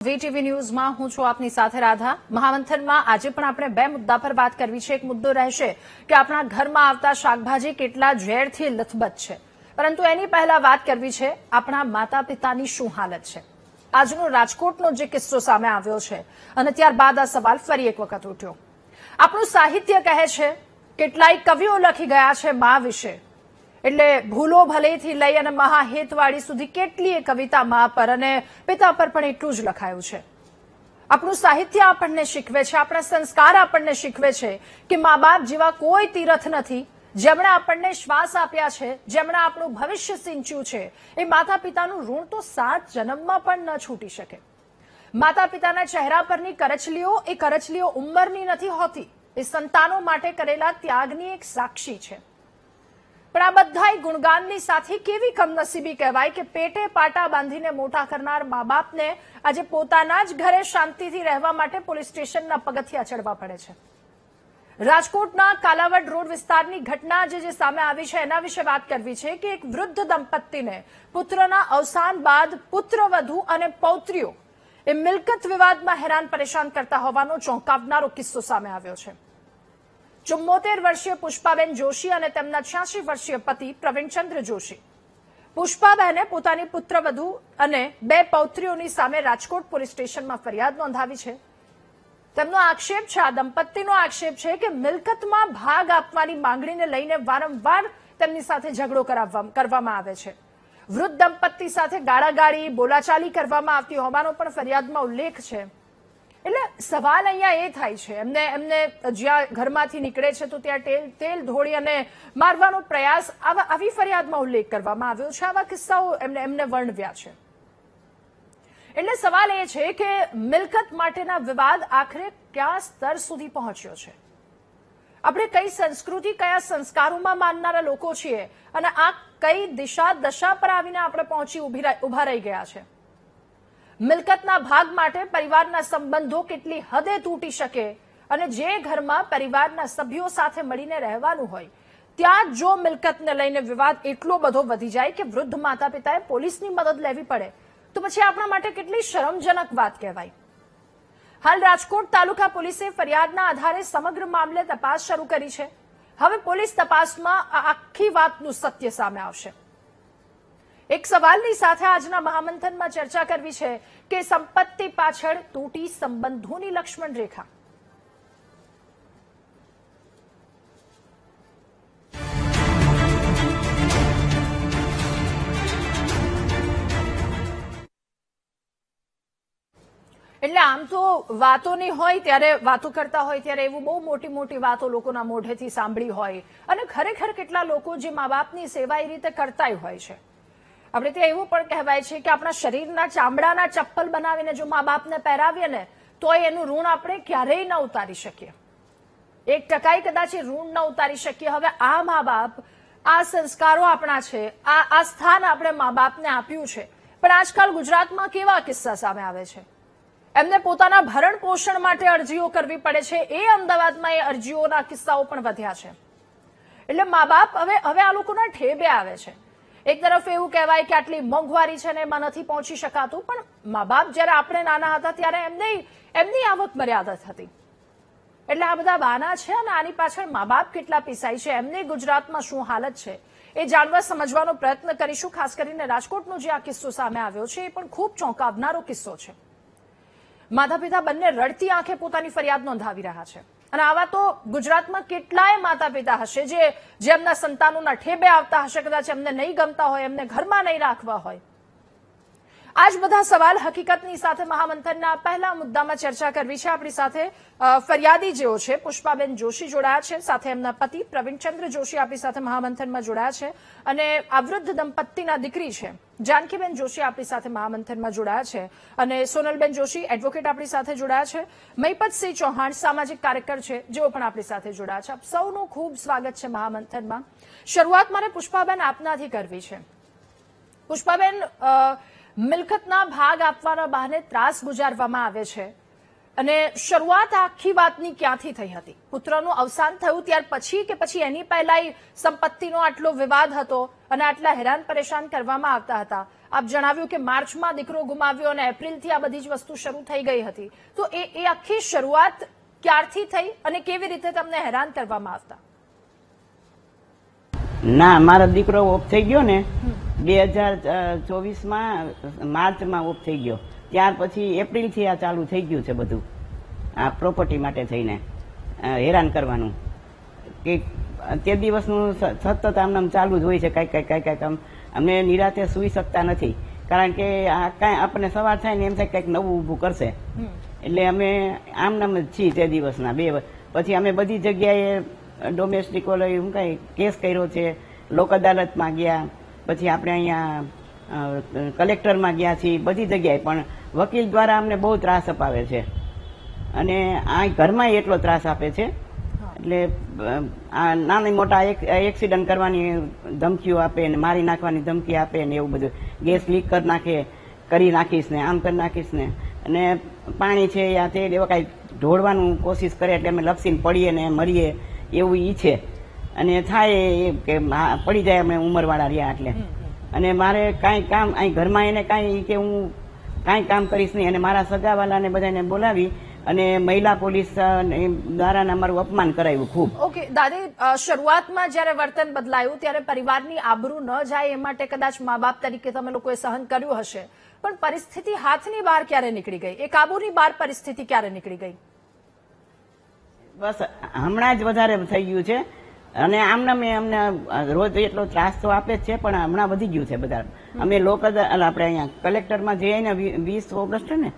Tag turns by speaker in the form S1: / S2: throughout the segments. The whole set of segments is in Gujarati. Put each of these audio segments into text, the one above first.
S1: વીટીવી ન્યૂઝમાં હું છું આપની સાથે રાધા। મહામંથનમાં આજે પણ આપણે બે મુદ્દા પર વાત કરવી છે। એક મુદ્દો રહેશે કે આપણા ઘરમાં આવતા શાકભાજી કેટલા ઝેરથી લથબથ છે, પરંતુ એની પહેલા વાત કરવી છે આપણા માતા પિતાની શું હાલત છે। આજનો રાજકોટનો જે કિસ્સો સામે આવ્યો છે અને ત્યારબાદ આ સવાલ ફરી એક વખત ઉઠ્યો। આપણું સાહિત્ય કહે છે, કેટલાય કવિઓ લખી ગયા છે મા વિશે, એટલે ભૂલો ભલેથી લઈ અને મહાહેતવાળી સુધી કેટલીય કવિતા મા પર અને પિતા પર પણ એટલું જ લખાયું છે। આપણું સાહિત્ય આપણને શીખવે છે, આપણા સંસ્કાર આપણને શીખવે છે કે મા બાપ જેવા કોઈ તીરથ નથી, જેમણે આપણને શ્વાસ આપ્યા છે, જેમણે આપણું ભવિષ્ય સિંચ્યું છે। એ માતા પિતાનું ઋણ તો 7 જન્મમાં પણ ન છૂટી શકે। માતા પિતાના ચહેરા પરની કરચલીઓ એ કરચલીઓ ઉંમરની નથી હોતી, એ સંતાનો માટે કરેલા ત્યાગની એક સાક્ષી છે। પણ આ બધાય ગુણગાનની સાથે કેવી કમનસીબી કહેવાય કે પેટે પાટા બાંધીને મોટા કરનાર મા બાપને આજે પોતાના જ ઘરે શાંતિથી રહેવા માટે પોલીસ સ્ટેશનના પગથિયા ચડવા પડે છે। રાજકોટના કાલાવડ રોડ વિસ્તારની ઘટના જે સામે આવી છે એના વિશે વાત કરવી છે કે એક વૃદ્ધ દંપતીને પુત્રના અવસાન બાદ પુત્રવધુ અને પૌત્રીઓ એ મિલકત વિવાદમાં હેરાન પરેશાન કરતા હોવાનો ચોંકાવનારો કિસ્સો સામે આવ્યો છે। 74 વર્ષીય પુષ્પાબેન જોશી અને તેમના 86 વર્ષીય પતિ પ્રવીણચંદ્ર જોશી। પુષ્પાબેને પોતાની પુત્રવધુ અને 2 પૌત્રીઓની સામે રાજકોટ પોલીસ સ્ટેશનમાં ફરિયાદ નોંધાવી છે। તેમનો આક્ષેપ છે, આ દંપતીનો આક્ષેપ છે કે મિલકતમાં ભાગ આપવાની માંગણીને લઈને વારંવાર તેમની સાથે ઝઘડો કરવામાં આવે છે। વૃદ્ધ દંપતી સાથે ગાળાગાળી બોલાચાલી કરવામાં આવતી હોવાનો પણ ફરિયાદમાં ઉલ્લેખ છે। એટલે સવાલ અહીંયા એ થાય છે, એમને જ્યાં ઘરમાંથી નીકળે છે તો ત્યાં તેલ ઢોળી અને મારવાનો પ્રયાસ આવી ફરિયાદમાં ઉલ્લેખ કરવામાં આવ્યો છે। આવા કિસ્સાઓ એમને વર્ણવ્યા છે। એટલે સવાલ એ છે કે મિલકત માટેના વિવાદ આખરે કયા સ્તર સુધી પહોંચ્યો છે। આપણે કઈ સંસ્કૃતિ, કયા સંસ્કારોમાં માનનારા લોકો છીએ અને આ કઈ દશા પર આવીને આપણે પહોંચી ઉભા રહી ગયા છે। મિલકતના ભાગ માટે પરિવારના સંબંધો કેટલી હદે તૂટી શકે અને જે ઘરમાં પરિવારના સભ્યો સાથે મળીને રહેવાનું હોય ત્યાં જો મિલકતને લઈને વિવાદ એટલો બધો વધી જાય કે વૃદ્ધ માતા પિતાએ પોલીસની મદદ લેવી પડે તો પછી આપણા માટે કેટલી શરમજનક વાત કહેવાય। હાલ રાજકોટ તાલુકા પોલીસે ફરિયાદના આધારે સમગ્ર મામલે તપાસ શરૂ કરી છે। હવે પોલીસ તપાસમાં આ આખી વાતનું સત્ય સામે આવશે। એક સવાલની સાથે આજના મહામંથનમાં ચર્ચા કરવી છે કે સંપત્તિ પાછળ તૂટી સંબંધોની લક્ષ્મણ રેખા। એટલે આમ તો વાતોની હોય ત્યારે વાતો કરતા હોય ત્યારે એવું બહુ મોટી વાતો લોકોના મોઢેથી સાંભળી હોય અને ખરેખર કેટલા લોકો જે મા બાપની સેવા એ રીતે કરતા હોય છે। આપણે ત્યાં એવું પણ કહેવાય છે કે આપણા શરીરના ચામડાના ચપ્પલ બનાવીને જો મા બાપને પહેરાવીએ ને તો એનું ઋણ આપણે ક્યારેય ન ઉતારી શકીએ, 1% કદાચ એ ઋણ ન ઉતારી શકીએ। હવે આ મા બાપ, આ સંસ્કારો આપણા છે, આ સ્થાન આપણે મા બાપને આપ્યું છે, પણ આજકાલ ગુજરાતમાં કેવા કિસ્સા સામે આવે છે, એમને પોતાના ભરણ પોષણ માટે અરજીઓ કરવી પડે છે, એ અમદાવાદમાં એ અરજીઓના કિસ્સાઓ પણ વધ્યા છે। એટલે મા બાપ હવે આ લોકોના ઠેબે આવે છે। એક તરફ એવું કહેવાય કે આટલી મોંઘવારી છે ને એમાં નથી પહોંચી શકાતું, પણ મા બાપ જ્યારે આપણે નાના હતા ત્યારે એમની આવક મર્યાદિત હતી। એટલે આ બધા બહાના છે અને આની પાછળ મા બાપ કેટલા પીસાય છે, એમને ગુજરાતમાં શું હાલત છે એ જાણવા સમજવાનો પ્રયત્ન કરીશું। ખાસ કરીને રાજકોટનો જે આ કિસ્સો સામે આવ્યો છે એ પણ ખૂબ ચોંકાવનારો કિસ્સો છે। માતા પિતા બંને રડતી આંખે પોતાની ફરિયાદ નોંધાવી રહ્યા છે અને આવા તો ગુજરાતમાં કેટલાય માતા પિતા હશે જે એમના સંતાનોના ઠેબે આવતા હશે, કદાચ એમને નહીં ગમતા હોય, એમને ઘરમાં નહીં રાખવા હોય। આજ બધા સવાલ હકીકતની સાથે મહામંથનના પહેલા મુદ્દામાં ચર્ચા કરવી છે। આપણી સાથે ફરિયાદી જેઓ છે પુષ્પાબેન જોશી જોડાયા છે, સાથે એમના પતિ પ્રવીણચંદ્ર જોશી આપણી સાથે મહામંથનમાં જોડાયા છે અને આ વૃદ્ધ દંપતીના દીકરી છે જાનકીબેન જોશી આપણી સાથે મહામંથનમાં જોડાયા છે અને સોનલબેન જોશી એડવોકેટ આપણી સાથે જોડાયા છે। મહિપતસિંહ ચૌહાણ સામાજિક કાર્યકર છે જેઓ પણ આપણી સાથે જોડાયા છે। આપ સૌનું ખૂબ સ્વાગત છે મહામંથનમાં। શરૂઆત મારે પુષ્પાબેન આપનાથી કરવી છે। પુષ્પાબેન, મિલકતના ભાગ આપવાના બહાને ત્રાસ ગુજારવામાં આવે છે અને શરૂઆત આખી વાતની ક્યાંથી થઈ હતી? પુત્રનું અવસાન થયું ત્યાર પછી કે પછી એની પહેલા સંપત્તિનો આટલો વિવાદ હતો અને આટલા હેરાન પરેશાન કરવામાં આવતા હતા? આપ જણાવ્યું કે માર્ચમાં દીકરો ગુમાવ્યો અને એપ્રિલથી આ બધી જ વસ્તુ શરૂ થઈ ગઈ હતી, તો એ આખી શરૂઆત ક્યારથી થઈ અને કેવી રીતે તમને હેરાન કરવામાં આવતા?
S2: ના, મારો દીકરો ઓફ થઈ ગયો ને 2024માં માર્ચમાં ઓફ થઈ ગયો, ત્યાર પછી એપ્રિલથી આ ચાલુ થઈ ગયું છે બધું, આ પ્રોપર્ટી માટે થઈને હેરાન કરવાનું કે તે દિવસનું સતત આમ ચાલુ જ હોય છે. કાંઈક આમ અમને નિરાતે સુઈ શકતા નથી, કારણ કે આ કાંઈ આપણને સવાર થાય ને એમ થાય કંઈક નવું ઊભું કરશે, એટલે અમે આમ જ છીએ તે દિવસના. પછી અમે બધી જગ્યાએ ડોમેસ્ટિક શું કાંઈ કેસ કર્યો છે, લોક અદાલતમાં ગયા, પછી આપણે અહીંયા કલેક્ટરમાં ગયા છીએ, બધી જગ્યાએ. પણ વકીલ દ્વારા અમને બહુ ત્રાસ અપાવે છે અને આ ઘરમાં એટલો ત્રાસ આપે છે, એટલે આ નાની મોટા એક્સિડન્ટ કરવાની ધમકીઓ આપે ને, મારી નાખવાની ધમકી આપે ને, એવું બધું. ગેસ લીક કરી નાખીશ ને, આમ કરી નાખીશ ને, અને પાણી છે યા તે એવા કાંઈ ઢોળવાનું કોશિશ કરે એટલે અમે લપસીને પડીએ ને મરીએ એવું ઈચ્છે, અને થાય એ કે પડી જાય અમે ઉંમરવાળા રહ્યા એટલે. અને મારે કાંઈ કામ અહીં ઘરમાં એને કાંઈ કે હું કાંઈ કામ કરીશ નહીં, અને મારા સગાવાલાને બધાને બોલાવી અને મહિલા પોલીસ દ્વારા અમારું અપમાન કરાવ્યું ખૂબ.
S1: ઓકે દાદી, શરૂઆતમાં જયારે વર્તન બદલાયું ત્યારે પરિવારની આબરૂ ન જાય એ માટે કદાચ મા બાપ તરીકે તમે લોકોએ સહન કર્યું હશે, પણ પરિસ્થિતિ હાથની બહાર ક્યારે નીકળી ગઈ? એ કાબુની બહાર પરિસ્થિતિ ક્યારે નીકળી ગઈ?
S2: બસ હમણાં જ વધારે થઈ ગયું છે, અને આમને અમને રોજ એટલો ત્રાસ તો આપે જ છે, પણ હમણાં વધી ગયું છે બધા. અમે આપણે અહીંયા કલેક્ટરમાં જઈએ ને 20 ઓગસ્ટ ને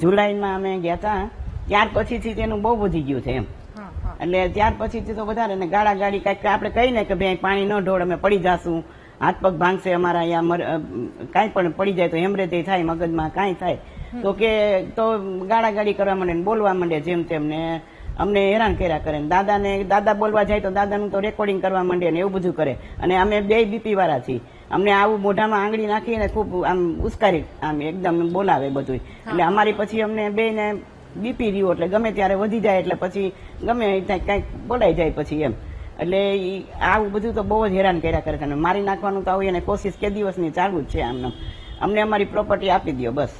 S2: જુલાઈમાં અમે ગયા હતા, ત્યાર પછીથી તેનું બહુ વધી ગયું છે એમ. એટલે ત્યાર પછીથી તો વધારે ને ગાડી કાંઈક આપણે કહીને કે ભાઈ પાણી ન ઢોળ, અમે પડી જાશું, હાથ પગ ભાંગશે અમારા, અહીંયા કાંઈ પણ પડી જાય તો હેમરેજ થાય, મગજમાં કાંઈ થાય તો ગાડી કરવા માંડે ને બોલવા માંડે જેમ તેમ, ને અમને હેરાન કર્યા કરે. દાદા બોલવા જાય તો દાદાનું તો રેકોર્ડિંગ કરવા માંડે ને એવું બધું કરે. અને અમે બે બીપી વાળા છીએ, અમને આવું મોઢામાં આંગળી નાખીને ખૂબ આમ ઉશ્કારી આમ એકદમ બોલાવે બધું. એટલે અમારી પછી અમને બે ને બીપી રહ્યું એટલે ગમે ત્યારે વધી જાય, એટલે પછી ગમે કંઈક બોલાઈ જાય પછી એમ. એટલે આવું બધું તો બહુ જ હેરાન કર્યા કરે છે. મારી નાખવાનું તો આવું એને કોશિશ કે દિવસની ચાલુ જ છે. અમને અમારી પ્રોપર્ટી આપી દો બસ.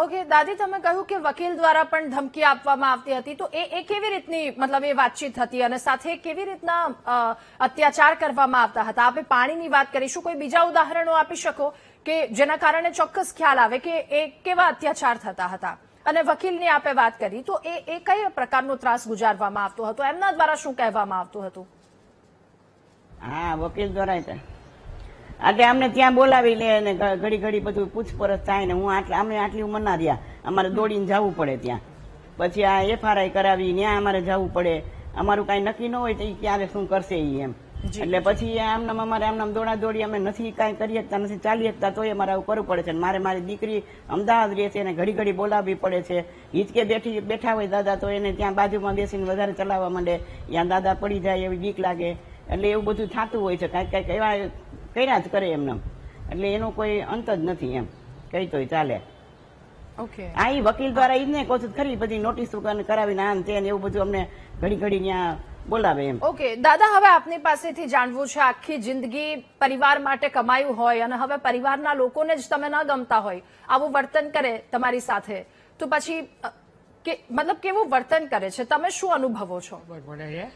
S1: ઓકે દાદી, તમે કહ્યું કે વકીલ દ્વારા પણ ધમકી આપવામાં આવતી હતી, તો એ કેવી રીતની મતલબ એ વાતચીત હતી અને સાથે કેવી રીતના અત્યાચાર કરવામાં આવતા હતા? આપણે પાણીની વાત કરીશું, કોઈ બીજા ઉદાહરણો આપી શકો કે જેના કારણે ચોક્કસ ખ્યાલ આવે કે એ કેવા અત્યાચાર થતા હતા? અને વકીલની આપે વાત કરી, તો એ કઈ પ્રકારનો ત્રાસ ગુજારવામાં આવતો હતો? એમના દ્વારા શું કહેવામાં આવતું હતું?
S2: હા, વકીલ દ્વારા એટલે અમને ત્યાં બોલાવી લે ને ઘડી બધું પૂછપરછ થાય ને, અમે આટલી ઉંમરના રહ્યા, અમારે દોડીને જવું પડે ત્યાં. પછી આ FRI કરાવી ત્યાં અમારે જવું પડે, અમારું કાંઈ નક્કી ન હોય તો એ ક્યારે શું કરશે એમ. એટલે પછી અમારે દોડા દોડી અમે નથી કાંઈ કરી શકતા, નથી ચાલી શકતા, તો અમારે આવું કરવું પડે છે. મારી દીકરી અમદાવાદ રહે છે, એને ઘડી બોલાવવી પડે છે. હિંચકે બેઠા હોય દાદા તો એને ત્યાં બાજુમાં બેસીને વધારે ચલાવવા માંડે, ત્યાં દાદા પડી જાય એવી બીક લાગે. એટલે એવું બધું થતું હોય છે, કાંઈક એવા કર્યા જ કરે એમને. એટલે એનો કોઈ અંત જ નથી એમ, કઈ તોય ચાલે. આ વકીલ દ્વારા એ જ ને કહું છું ખરી, બધી નોટિસો કરાવીને આમ તે એવું બધું અમને ઘડી ત્યાં બોલાવે એમ.
S1: ઓકે દાદા, હવે આપની પાસેથી જાણવું છે, આખી જિંદગી પરિવાર માટે કમાયું હોય અને હવે પરિવારના લોકોને જ તમે ન ગમતા હોય, આવું વર્તન કરે તમારી સાથે, તો પછી મતલબ કેવું વર્તન કરે છે? તમે શું અનુભવો છો?
S3: પડે છે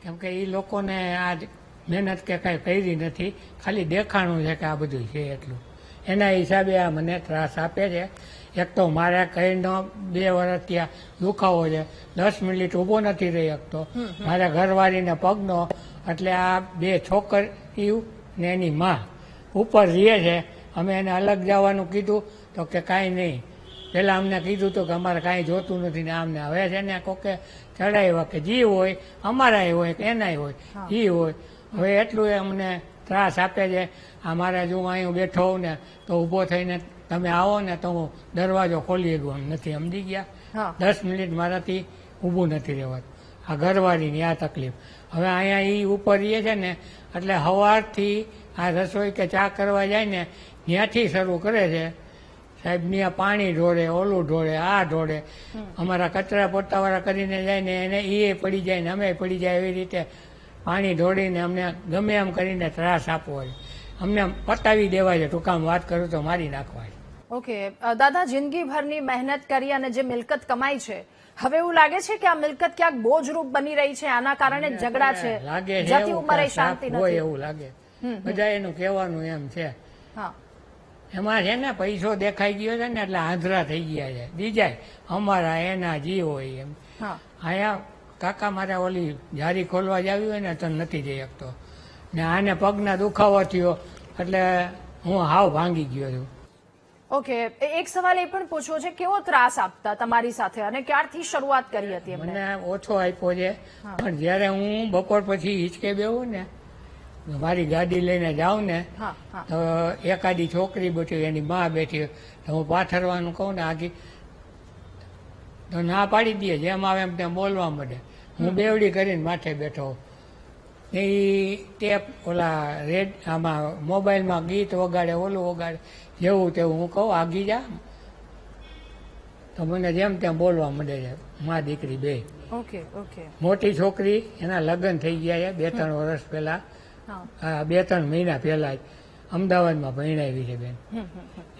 S3: કેમ કે એ લોકોને આજ મહેનત કે કઈ કરી નથી, ખાલી દેખાણું છે કે આ બધું છે એટલું. એના હિસાબે આ મને ત્રાસ આપે છે. એક તો મારે કઈનો 2 વર્ષ ત્યાં દુખાવો છે, 10 મિનિટ ઊભો નથી રહી શકતો. મારા ઘરવાળીને પગનો, એટલે આ 2 છોકરીઓ ને એની માં ઉપર રહે છે. અમે એને અલગ જવાનું કીધું તો કે કાંઈ નહીં. પેલા અમને કીધું હતું કે અમારે કાંઈ જોતું નથી ને આમને. હવે છે ને કોકે ચડાવ્યા કે જી હોય અમારા હોય કે એનાય હોય ઈ હોય. હવે એટલું અમને ત્રાસ આપે છે. અમારે જો અહીં બેઠો હોઉં ને તો ઊભો થઈને તમે આવો ને તો હું દરવાજો ખોલી દઉં એમ નથી, સમજી ગયા? 10 મિનિટ મારાથી ઊભું નથી રહેવાતું. આ ઘરવાળીની આ તકલીફ. હવે અહીંયા એ ઉપર રહીએ છે ને, એટલે સવારથી આ રસોઈ કે ચા કરવા જાય ને ત્યાંથી શરૂ કરે છે. સાહેબ ત્યાં પાણી ઢોળે, ઓલું ઢોળે, આ ઢોળે. અમારા કચરા પોતાવાળા કરીને જાય ને એને એ પડી જાય ને અમે પડી જાય, એવી રીતે પાણી ઢોળીને અમને ગમે એમ કરીને ત્રાસ આપવો હોય. અમને પતાવી દેવાય છે. ટૂંકામાં વાત કરું તો મારી નાખવા છે.
S1: ઓકે દાદા, જિંદગીભરની મહેનત કરી અને જે મિલકત કમાઈ છે, હવે એવું લાગે છે કે આ મિલકત ક્યાંક બોજરૂપ બની રહી છે, આના કારણે ઝઘડા છે,
S3: લાગે છે
S1: જતી
S3: એવું
S1: ઉંમરે
S3: કે
S1: શાંતિ
S3: સાપ હોય
S1: નથી.
S3: એવું લાગે. બધા એનું કહેવાનું એમ છે.
S1: હા,
S3: એમાં છે ને પૈસો દેખાઈ ગયો છે ને એટલે આંધળા થઈ ગયા છે. બીજા અમારા એના જી હોય એમ.
S1: હા,
S3: અહીંયા કાકા મારે ઓલી જારી ખોલવા જ આવી હોય ને તો નથી જઈ શકતો ને આને પગના દુખાવો થયો એટલે હું હાવ ભાંગી ગયો છું.
S1: ઓકે એક સવાલ એ પણ પૂછવો છે, કેવો ત્રાસ આપતા તમારી સાથે અને ક્યારથી શરૂઆત કરી હતી એમણે?
S3: મને ઓછો આપ્યો છે પણ જયારે હું બપોર પછી હિંચકે બેહું ને, મારી ગાડી લઈને જાઉં ને
S1: હા, હા,
S3: તો એકાદી છોકરી બેઠી એની માં બેઠી તો હું પાથરવાનું કહું ને આગી તો ના પાડી દે, જેમ આવે એમ તેમ બોલવા માંડે. હું બેવડી કરીને માથે બેઠો એ ટેપ ઓલા રેડ આમાં મોબાઈલમાં ગીત વગાડે, ઓલું વગાડે, જેવું તેવું હું કહું આગી જા તો મને જેમ તેમ બોલવા માંડે છે. મા દીકરી બે.
S1: ઓકે ઓકે,
S3: મોટી છોકરી એના લગ્ન થઈ ગયા છે 2-3 વર્ષ પહેલા,
S1: હા,
S3: 2-3 મહિના પહેલા જ અમદાવાદમાં ભણાવી છે બેન.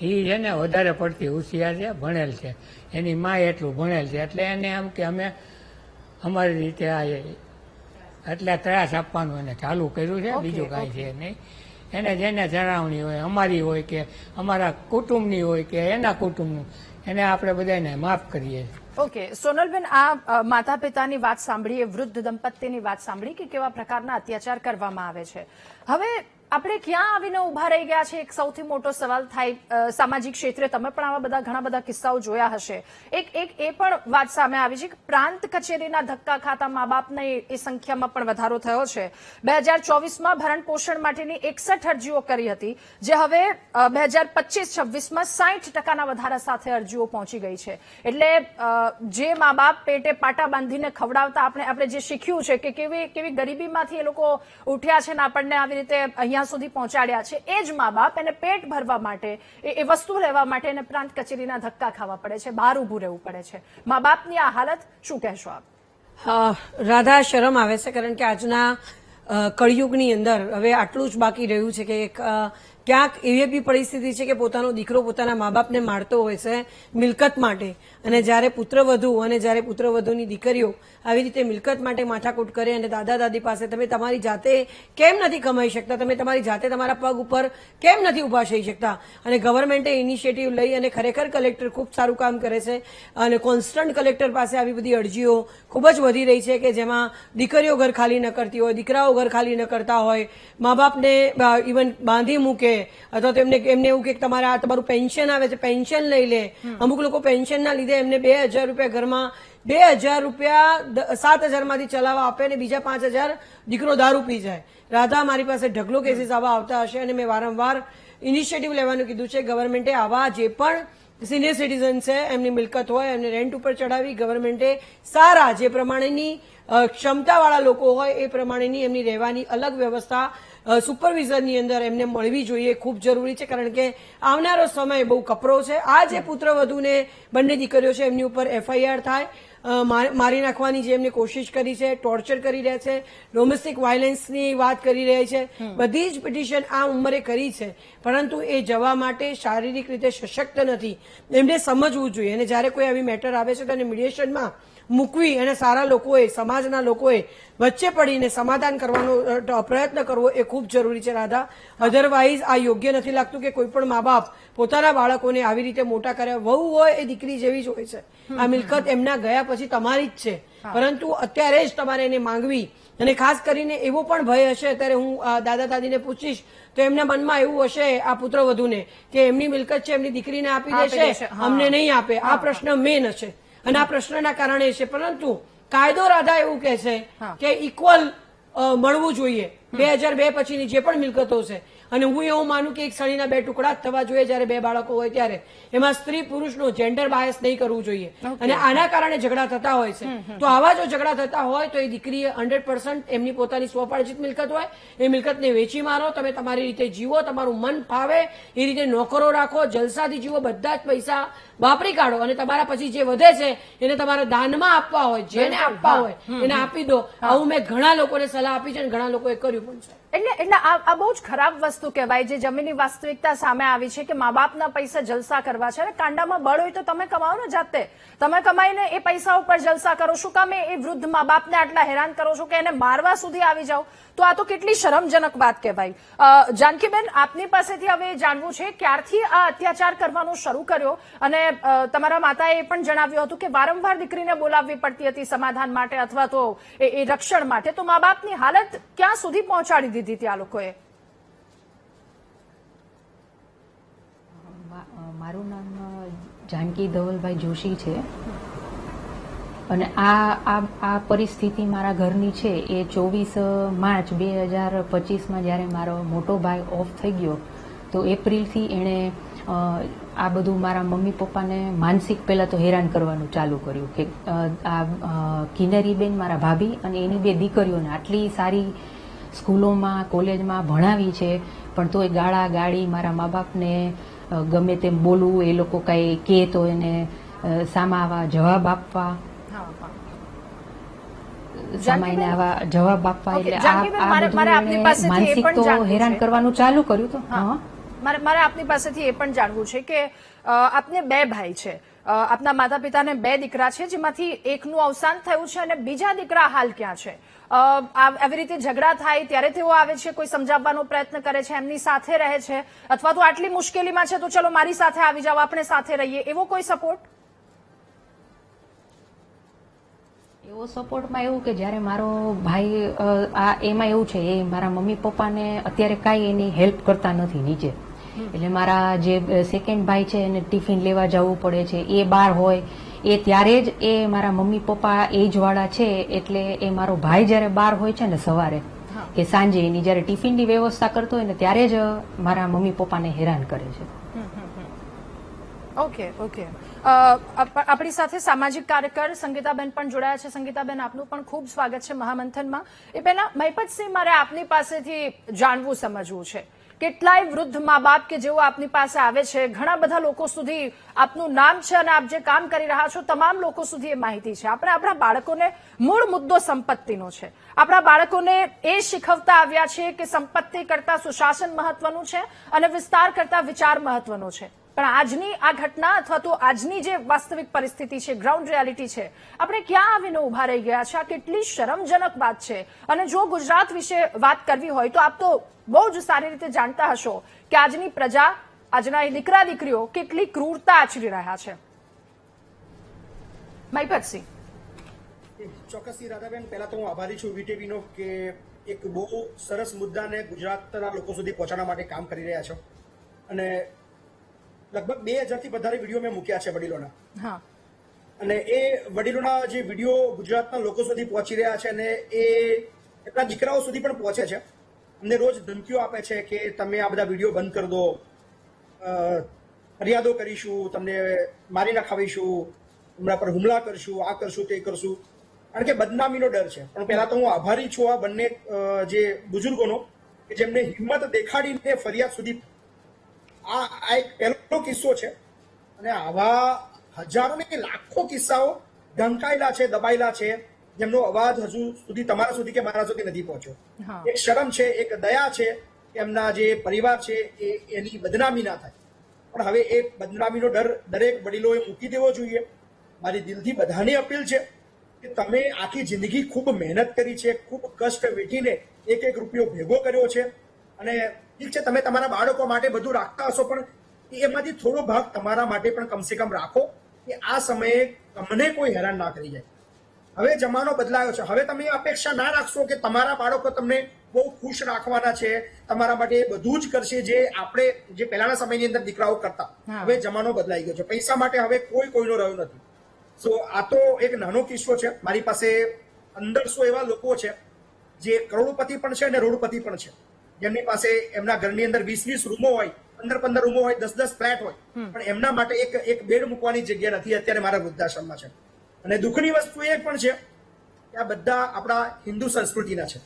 S3: એ છે ને વધારે પડતી હોશિયાર છે, ભણેલ છે. એની માં એટલું ભણેલ છે એટલે એને એમ કે અમે અમારી રીતે આ એટલે ત્રાસ આપવાનું એને ચાલુ કર્યું છે.
S1: ઓકે,
S3: બીજું કાંઈ
S1: ઓકે.
S3: છે નહીં. એને જેને ચડાવણી હોય, અમારી હોય કે અમારા કુટુંબની હોય કે એના કુટુંબનું, એને આપણે બધાને માફ કરીએ.
S1: ઓકે સોનલબેન, આ માતા પિતાની વાત સાંભળી, એ વૃદ્ધ દંપતીની વાત સાંભળી કે કેવા પ્રકારના અત્યાચાર કરવામાં આવે છે. હવે આપણે ક્યાં આવીને ઉભા રહી ગયા છે, એક સૌથી મોટો સવાલ થાય. સામાજિક ક્ષેત્રે તમે પણ આવા બધા ઘણા બધા કિસ્સાઓ જોયા હશે. એક એ પણ વાત સામે આવી છે કે પ્રાંત કચેરીના ધક્કા ખાતા મા બાપની એ સંખ્યામાં પણ વધારો થયો છે. 2024માં ભરણ પોષણ માટેની 61 અરજીઓ કરી હતી, જે હવે 2025-26માં 60% વધારા સાથે અરજીઓ પહોંચી ગઈ છે. એટલે જે મા બાપ પેટે પાટા બાંધીને ખવડાવતા આપણે જે શીખ્યું છે કે કેવી ગરીબીમાંથી એ લોકો ઉઠ્યા છે ને આપણને આવી રીતે અહીંયા સુધી પહોંચાડ્યા છે, એ જ મા બાપ એને પેટ ભરવા માટે, એ વસ્તુ લેવા માટે એને પ્રાંત કચેરીના ધક્કા ખાવા પડે છે, બહાર ઉભું રહેવું પડે છે. મા બાપની આ હાલત શું કહેશો આપ?
S4: રાધા, શરમ આવે છે કારણ કે આજના કળિયુગની અંદર હવે આટલું જ બાકી રહ્યું છે કે ક્યાંક એવી બી પરિસ્થિતિ છે કે પોતાનો દીકરો પોતાના મા બાપને મારતો હોય છે મિલકત માટે, અને જ્યારે પુત્રવધુ અને જ્યારે પુત્રવધુની દીકરીઓ આવી રીતે મિલકત માટે માથાકૂટ કરે અને દાદા દાદી પાસે તમે તમારી જાતે કેમ નથી કમાઈ શકતા, તમે તમારી જાતે તમારા પગ ઉપર કેમ નથી ઉભા થઈ શકતા? અને ગવર્મેન્ટે ઇનિશિયેટિવ લઈ અને ખરેખર કલેક્ટર ખૂબ સારું કામ કરે છે અને કોન્સ્ટન્ટ કલેક્ટર પાસે આવી બધી અરજીઓ ખૂબ જ વધી રહી છે કે જેમાં દીકરીઓ ઘર ખાલી ન કરતી હોય, દીકરાઓ ઘર ખાલી ન કરતા હોય, મા બાપને ઇવન બાંધી મૂકે અથવા તો એમને એવું કે તમારું પેન્શન આવે છે, પેન્શન લઈ લે. અમુક લોકો પેન્શનના લીધે એમને 2000 રૂપિયા ઘરમાં 2000 રૂપિયા 7000 માંથી ચલાવવા આપે અને બીજા 5000 દીકરો દારૂ પી જાય. રાધા, મારી પાસે ઢગલો કેસીસ આવા આવતા હશે અને મેં વારંવાર ઇનિશિયેટિવ લેવાનું કીધું છે. ગવર્મેન્ટે આવા જે પણ સિનિયર સિટીઝન છે એમની મિલકત હોય એમને રેન્ટ ઉપર ચડાવી, ગવર્મેન્ટે સારા જે પ્રમાણેની ક્ષમતાવાળા લોકો હોય એ પ્રમાણેની એમની રહેવાની અલગ વ્યવસ્થા સુપરવિઝનની અંદર એમને મળવી જોઈએ, ખૂબ જરૂરી છે. કારણ કે આવનારો સમય બહુ કપરો છે. આ જે પુત્રવધુને બંને દીકરીઓ છે એમની ઉપર FIR થાય, મારી નાખવાની જે એમને કોશિશ કરી છે, ટોર્ચર કરી રહ્યા છે, ડોમેસ્ટિક વાયલન્સની વાત કરી રહ્યા છે, બધી જ પિટિશન આ ઉંમરે કરી છે, પરંતુ એ જવા માટે શારીરિક રીતે સશક્ત નથી. એમને સમજવું જોઈએ અને જ્યારે કોઈ આવી મેટર આવે છે તો એને મીડિયેશનમાં મૂકવી અને સારા લોકોએ, સમાજના લોકોએ વચ્ચે પડીને સમાધાન કરવાનો પ્રયત્ન કરવો એ ખૂબ જરૂરી છે. રાધા, અધરવાઇઝ આ યોગ્ય નથી લાગતું કે કોઈ પણ મા બાપ પોતાના બાળકોને આવી રીતે મોટા કર્યા. વહુ હોય એ દીકરી જેવી જ હોય છે. આ મિલકત એમના ગયા પછી તમારી જ છે, પરંતુ અત્યારે જ તમારે એને માંગવી. અને ખાસ કરીને એવો પણ ભય હશે, અત્યારે હું દાદા દાદીને પૂછીશ તો એમના મનમાં એવું હશે આ પુત્રવધુને કે એમની મિલકત છે એમની દીકરીને આપી દેશે, અમને નહીં આપે. આ પ્રશ્ન મેન હશે અને આ પ્રશ્નના કારણે છે. પરંતુ કાયદો રાધા એવું કહે છે કે ઇક્વલ મળવું જોઈએ 2002 પછીની જે પણ મિલકતો છે. અને હું એવું માનું કે એક સળીના 2 ટુકડા જ થવા જોઈએ જ્યારે 2 બાળકો હોય ત્યારે. એમાં સ્ત્રી પુરુષનો જેન્ડર બાયસ નહીં કરવું જોઈએ. અને આના કારણે ઝઘડા થતા હોય છે. તો આવા જો ઝઘડા થતા હોય તો એ દીકરીએ 100% એમની પોતાની સ્વપાર્જિત મિલકત હોય એ મિલકતને વેચી મારો, તમે તમારી રીતે જીવો, તમારું મન ફાવે એ રીતે નોકરો રાખો, જલસાથી જીવો, બધા જ પૈસા વાપરી કાઢો અને તમારા પછી જે વધે છે એને તમારે દાનમાં આપવા હોય, જેને આપવા હોય એને આપી દો. આવું મેં ઘણા લોકોને સલાહ આપી છે અને ઘણા લોકોએ કર્યું પણ છે.
S1: એટલે આ બહુ જ ખરાબ વસ્તુ કહેવાય જે જમીનની વાસ્તવિકતા સામે આવી છે કે મા બાપના પૈસા જલસા કરવા છે. કાંડામાં બળ હોય તો તમે કમાઓ ને જાતે, તમે કમાઈને એ પૈસા ઉપર જલસા કરો. શું કામે એ વૃદ્ધ મા બાપને આટલા હેરાન કરો છો કે એને મારવા સુધી આવી જાઓ? તો આ તો કેટલી શરમજનક વાત કહેવાય. જાનકીબેન, આપની પાસેથી હવે જાણવું છે ક્યારથી આ અત્યાચાર કરવાનું શરૂ કર્યો, અને તમારા માતાએ એ પણ જણાવ્યું હતું કે વારંવાર દીકરીને બોલાવવી પડતી હતી સમાધાન માટે અથવા તો એ રક્ષણ માટે. તો મા બાપની હાલત ક્યાં સુધી પહોંચાડી દીધી હતી આ લોકોએ?
S5: મારું નામ જાનકી ધવલભાઈ જોશી છે, અને આ પરિસ્થિતિ મારા ઘરની છે એ 24 માર્ચ 2025માં જ્યારે મારો મોટો ભાઈ ઓફ થઈ ગયો તો એપ્રિલથી એણે આ બધું મારા મમ્મી પપ્પાને માનસિક પહેલાં તો હેરાન કરવાનું ચાલુ કર્યું કે આ કિન્નરીબેન મારા ભાભી અને એની 2 દીકરીઓને આટલી સારી સ્કૂલોમાં કોલેજમાં ભણાવી છે, પણ તોય ગાળા ગાળી મારા મા બાપને ગમે તેમ બોલવું, એ લોકો કંઈ કહે તો એને સામા આવા જવાબ આપવા, સામાઈને આવા જવાબ આપવા, એટલે આ બધું માનસિક તો હેરાન કરવાનું ચાલુ કર્યું. તો
S1: મારે આપની પાસેથી એ પણ જાણવું છે કે આપને 2 ભાઈ છે, આપના માતા પિતાને 2 દીકરા છે, જેમાંથી એકનું અવસાન થયું છે અને બીજા દીકરા હાલ ક્યાં છે? આવી રીતે ઝઘડા થાય ત્યારે તેઓ આવે છે, કોઈ સમજાવવાનો પ્રયત્ન કરે છે, એમની સાથે રહે છે, અથવા તો આટલી મુશ્કેલીમાં છે તો ચલો મારી સાથે આવી જાઓ, આપણે સાથે રહીએ, એવો કોઈ સપોર્ટ?
S5: એવો સપોર્ટમાં એવું કે જ્યારે મારો ભાઈ એમાં એવું છે, એ મારા મમ્મી પપ્પાને અત્યારે કાંઈ એની હેલ્પ કરતા નથી નીચે. એટલે મારા જે સેકન્ડ ભાઈ છે એને ટિફિન લેવા જવું પડે છે, એ બહાર હોય એ ત્યારે જ એ મારા મમ્મી પપ્પા એજવાળા છે, એટલે એ મારો ભાઈ જ્યારે બહાર હોય છે ને સવારે કે સાંજે એની જ્યારે ટિફિનની વ્યવસ્થા કરતો હોય ને ત્યારે જ મારા મમ્મી પપ્પાને હેરાન કરે છે.
S1: ઓકે. આપણી સાથે સામાજિક કાર્યકર સંગીતાબેન પણ જોડાયા છે. સંગીતાબેન, આપનું પણ ખૂબ સ્વાગત છે મહામંથનમાં. એ પહેલા મહિપતસિંહ, મારે આપની પાસેથી જાણવું સમજવું છે, કેટલાય વૃદ્ધ મા બાપ કે જેઓ આપની પાસે આવે છે, ઘણા બધા લોકો સુધી આપનું નામ છે અને આપ જે કામ કરી રહ્યા છો તમામ લોકો સુધી એ માહિતી છે. આપણે આપણા બાળકોને, મૂળ મુદ્દો સંપત્તિનો છે, આપણા બાળકોને એ શીખવતા આવ્યા છે કે સંપત્તિ કરતા સુશાસન મહત્વનું છે અને વિસ્તાર કરતા વિચાર મહત્વનો છે. પણ આજની આ ઘટના અથવા તો આજની જે વાસ્તવિક પરિસ્થિતિ છે, ગ્રાઉન્ડ રિયાલિટી છે, આપણે ક્યાં આવીને ઉભા રહી ગયા છે? આ કેટલી શરમજનક વાત છે. અને જો ગુજરાત વિશે વાત કરવી હોય તો આપ તો બહુ જ સારી રીતે જાણતા હશો કે આજની પ્રજા, આજના દીકરા દીકરીઓ કેટલી ક્રૂરતા આચરી રહ્યા છે. મહિપતસિંહ.
S6: ચોક્કસથી રાધાબેન, પહેલા તો હું આભારી છું વીટીવીનો કે એક બહુ સરસ મુદ્દાને ગુજરાતના લોકો સુધી પહોંચાડવા માટે કામ કરી રહ્યા છો. અને લગભગ 2000થી વધારે વિડીયો મેં મૂક્યા છે વડીલોના, અને એ વડીલોના જે વિડીયો ગુજરાતના લોકો સુધી પહોંચી રહ્યા છે અને એ એટલા દીકરાઓ સુધી પણ પહોંચે છે. અમને રોજ ધમકીઓ આપે છે કે તમે આ બધા વિડીયો બંધ કરી દો, ફરિયાદો કરીશું, તમને મારી નખાવીશું, હમણાં પર હુમલા કરશું, આ કરશું, તે કરશું, કારણ કે બદનામીનો ડર છે. પણ પહેલા તો હું આભારી છું આ બંને જે બુઝુર્ગોનો કે જેમને હિંમત દેખાડીને ફરિયાદ સુધી. આ એક પહેલો કિસ્સો છે, અને આવા હજારો ને લાખો કિસ્સાઓ ઢંકાયેલા છે, દબાયેલા છે, જેમનો અવાજ હજુ સુધી તમારા સુધી કે મારા સુધી નથી પહોંચ્યો. એક શરમ છે, એક દયા છે કે એમના જે પરિવાર છે એની બદનામી ના થાય. પણ હવે એ બદનામીનો ડર દરેક વડીલોએ મૂકી દેવો જોઈએ. મારી દિલથી બધાને અપીલ છે કે તમે આખી જિંદગી ખૂબ મહેનત કરી છે, ખૂબ કષ્ટ વેઠીને એક એક રૂપિયો ભેગો કર્યો છે, અને ઠીક છે તમે તમારા બાળકો માટે બધું રાખતા હશો, પણ એમાંથી થોડો ભાગ તમારા માટે પણ કમસે કમ રાખો કે આ સમયે તમને કોઈ હેરાન ના કરી જાય. હવે જમાનો બદલાયો છે. હવે તમે અપેક્ષા ના રાખશો કે તમારા બાળકો તમને બહુ ખુશ રાખવાના છે, તમારા માટે બધું જ કરશે જે આપણે જે પહેલાના સમયની અંદર દીકરાઓ કરતા. હવે જમાનો બદલાઈ ગયો છે. પૈસા માટે હવે કોઈનો રહ્યો નથી. સો આ તો એક નાનો કિસ્સો છે. મારી પાસે 1500 એવા લોકો છે જે કરોડપતિ પણ છે અને રોડપતિ પણ છે, જેમની પાસે એમના ઘરની અંદર 20-20 રૂમો હોય, 15-15 રૂમો હોય, 10-10 ફ્લેટ હોય, પણ એમના માટે એક બેડ મૂકવાની જગ્યા નથી અત્યારે મારા વૃદ્ધાશ્રમમાં છે. અને દુઃખની વસ્તુ એ પણ છે કે આ બધા આપણા હિન્દુ સંસ્કૃતિના છે.